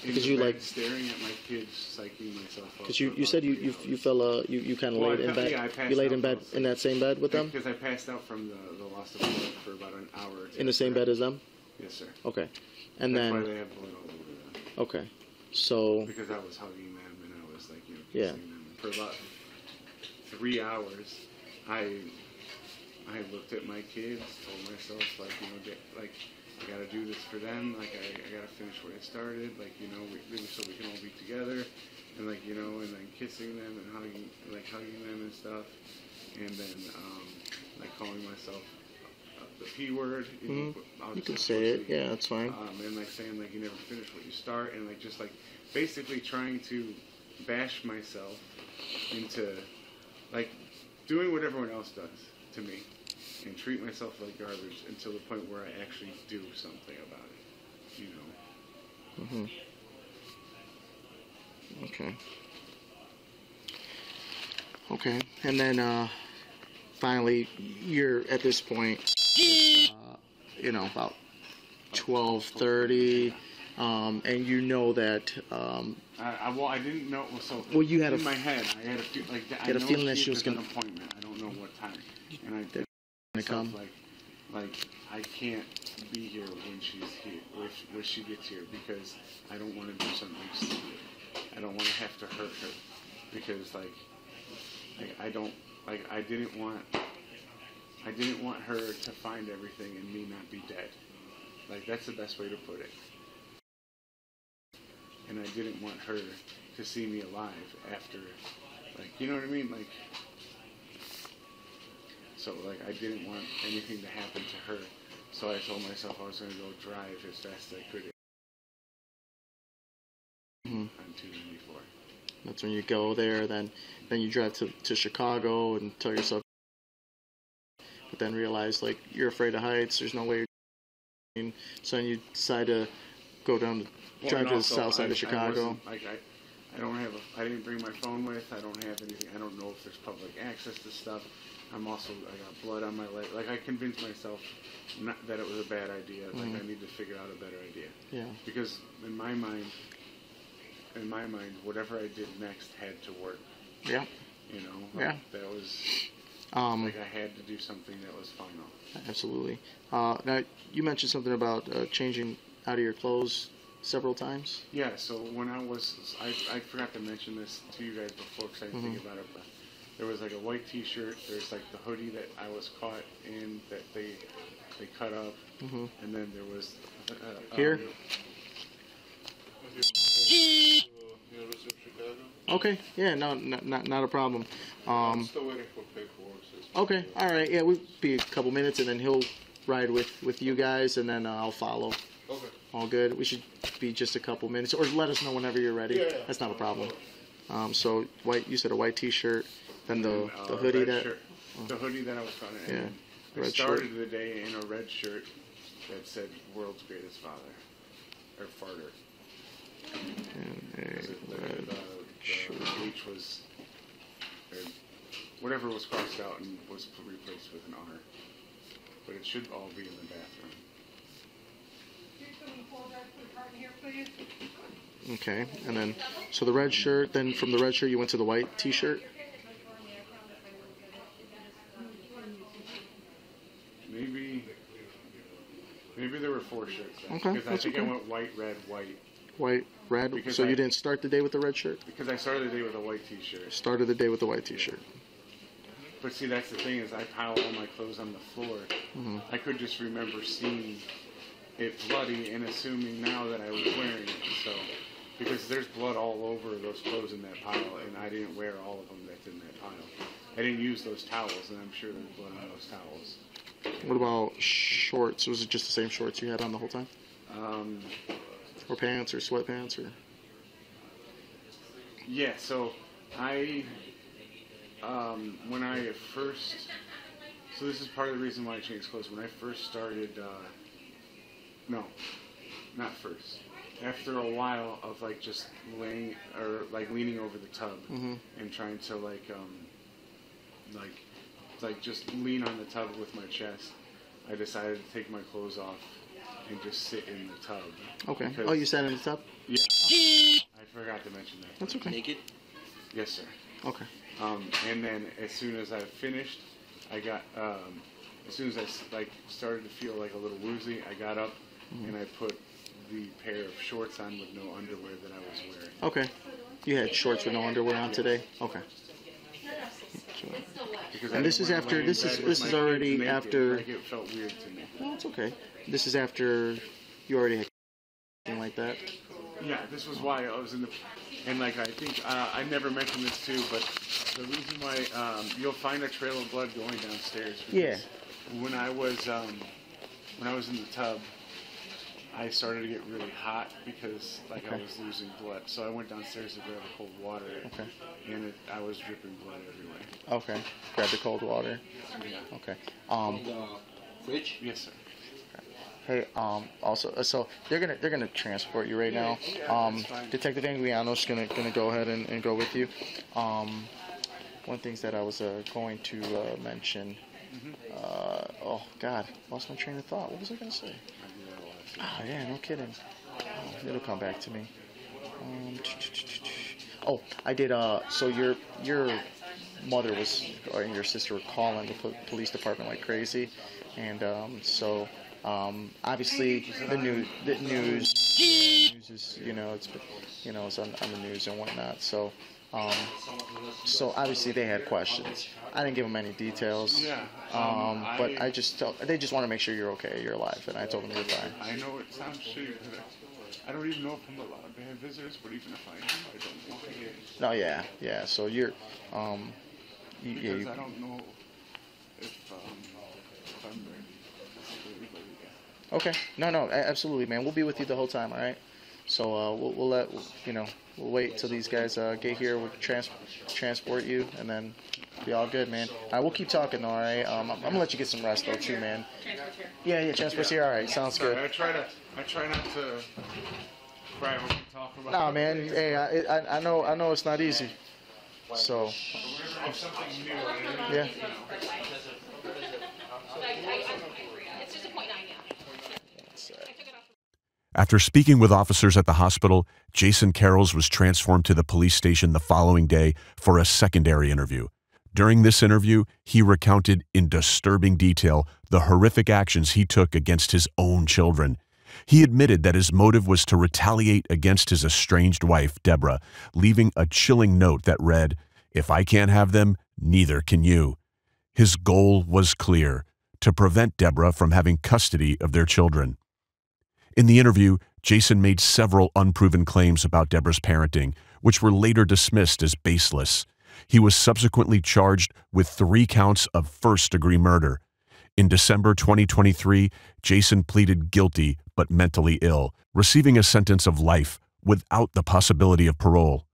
because you like staring at my kids, psyching myself up. Because you said you fell you kind of laid in bed. Yeah, you laid in bed in that same bed with them. Because I passed out from the loss of blood for about an hour. In the same bed as them. Yes, sir. Okay, and That's then. Why they have blood all over them. Okay, so. Because I was hugging them and I was like kissing them for about 3 hours. I looked at my kids, told myself like I gotta do this for them, like I gotta finish what I started, like so we can all be together, and and then kissing them and hugging them and stuff, and then calling myself the P word. You can say it, yeah, that's fine. And saying you never finish what you start, and just basically trying to bash myself into doing what everyone else does to me. And treat myself like garbage until the point where I actually do something about it, Okay. Okay, and then finally, you're at this point, about 12:30, and you know that. I didn't know. So well, you had in my head, I had a feeling that she was going to. Appointment. I don't know what time, and I did. Come. I can't be here when she's here, when she gets here, because I don't want to do something stupid. I don't want to have to hurt her, because I didn't want her to find everything and me not be dead. That's the best way to put it. and I didn't want her to see me alive after, like, you know what I mean? Like, so, like, I didn't want anything to happen to her, so I told myself I was going to go drive as fast as I could on 294. That's when you go there, then you drive to Chicago and tell yourself, but then realize, like, you're afraid of heights, there's no way you're, so then you decide to go down to drive to the south side of Chicago. I didn't bring my phone with, I don't have anything, I don't know if there's public access to stuff. I got blood on my leg. Like, I convinced myself that it was a bad idea. Like, I need to figure out a better idea. Yeah. Because in my mind, whatever I did next had to work. Yeah. You know? Yeah. Like, that was, like, I had to do something that was final. Absolutely. Now, you mentioned something about changing out of your clothes several times. Yeah, so when I forgot to mention this to you guys before because I didn't think about it, but there was like a white t-shirt, there's like the hoodie that I was caught in that they cut up, and then there was... Here? Okay, yeah, no, not a problem. I'm still waiting for paperwork. Okay, all right, yeah, we'll be a couple minutes, and then he'll ride with you guys, and then I'll follow. Okay. All good. We should be just a couple minutes, or let us know whenever you're ready. Yeah. That's not a problem. So white. You said a white T-shirt, then the hoodie that. Shirt. The hoodie that I was caught in. Yeah. I started the day in a red shirt that said "World's Greatest Father" or farter. And The H was, or whatever was crossed out and was replaced with an R. But it should all be in the bathroom. Okay, and then so the red shirt. Then from the red shirt, you went to the white T-shirt. Maybe there were 4 shirts. Then, Okay, because I think I went white, red, white. White, red. Because so you didn't start the day with the red shirt? Because I started the day with a white T-shirt. Started the day with the white T-shirt. But see, that's the thing is I pile all my clothes on the floor. I could just remember seeing it bloody and assuming now that I was wearing it. So, because there's blood all over those clothes in that pile, and I didn't wear all of them that's in that pile. I didn't use those towels, and I'm sure there's blood on those towels. What about shorts? Was it just the same shorts you had on the whole time? Or pants or sweatpants or? Yeah, so when I first, so this is part of the reason why I changed clothes. When I first started, no, not first. After a while of like just laying or like leaning over the tub and trying to like just lean on the tub with my chest, I decided to take my clothes off and just sit in the tub. Okay. Oh, you sat in the tub? Yeah. I forgot to mention that. That's okay. Naked? Yes, sir. Okay. And then as soon as I finished, I got, as soon as I started to feel like a little woozy, I got up and I put the pair of shorts on with no underwear that I was wearing. Okay. You had shorts with no underwear on today? Okay. And this is after, this is already naked, after. Like it felt weird to me. No, it's okay. This is after you already had something like that? Yeah, this was why I was in the, and like I think, I never mentioned this too, but the reason why, you'll find a trail of blood going downstairs. Yeah. When I was in the tub, I started to get really hot because like I was losing blood. So I went downstairs to grab the cold water. Okay. And I was dripping blood everywhere. Okay. Grab the cold water. Yeah. Okay. Fridge? Yes, sir. Hey, also, so they're gonna transport you right now. Detective Anguiano's gonna go ahead and go with you. One of the things that I was going to mention. Oh God, lost my train of thought. What was I gonna say? Oh yeah, no kidding. Oh, it'll come back to me. Oh, I did. So your mother was, or your sister were calling the police department like crazy, and so obviously the news is, it's on the news and whatnot. So so obviously they had questions. I didn't give them any details. But they just want to make sure you're okay, you're alive, and I told them you're fine. I know it sounds shitty, I don't even know if I'm allowed to have visitors, but even if I do, I don't want to get. No, yeah. So you're, Because I don't know if I'm ready. Okay. No, absolutely, man. We'll be with you the whole time, all right? So we'll let, we'll wait till these guys get here. We'll transport you, and then be all good, man. All right, we'll keep talking, though, all right? I'm going to let you get some rest, though, too, man. Yeah, transport's here. All right, sounds good. I try not to cry when we talk about Nah, man. Hey, I know it's not easy. So. Yeah. After speaking with officers at the hospital, Jason Karels was transformed to the police station the following day for a secondary interview. During this interview, he recounted in disturbing detail the horrific actions he took against his own children. He admitted that his motive was to retaliate against his estranged wife, Deborah, leaving a chilling note that read, "If I can't have them, neither can you." His goal was clear: to prevent Deborah from having custody of their children. In the interview, Jason made several unproven claims about Deborah's parenting, which were later dismissed as baseless. He was subsequently charged with 3 counts of first-degree murder. In December 2023, Jason pleaded guilty but mentally ill, receiving a sentence of life without the possibility of parole.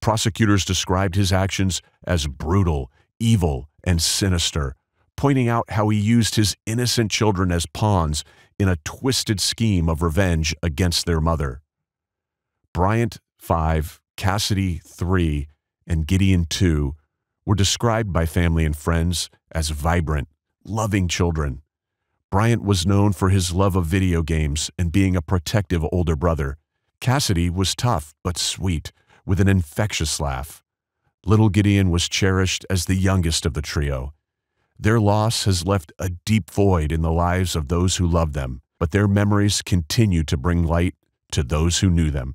Prosecutors described his actions as brutal, evil, and sinister, pointing out how he used his innocent children as pawns in a twisted scheme of revenge against their mother. Bryant, 5, Cassidy, 3, and Gideon, 2, were described by family and friends as vibrant, loving children. Bryant was known for his love of video games and being a protective older brother. Cassidy was tough but sweet, with an infectious laugh. Little Gideon was cherished as the youngest of the trio. Their loss has left a deep void in the lives of those who loved them, but their memories continue to bring light to those who knew them.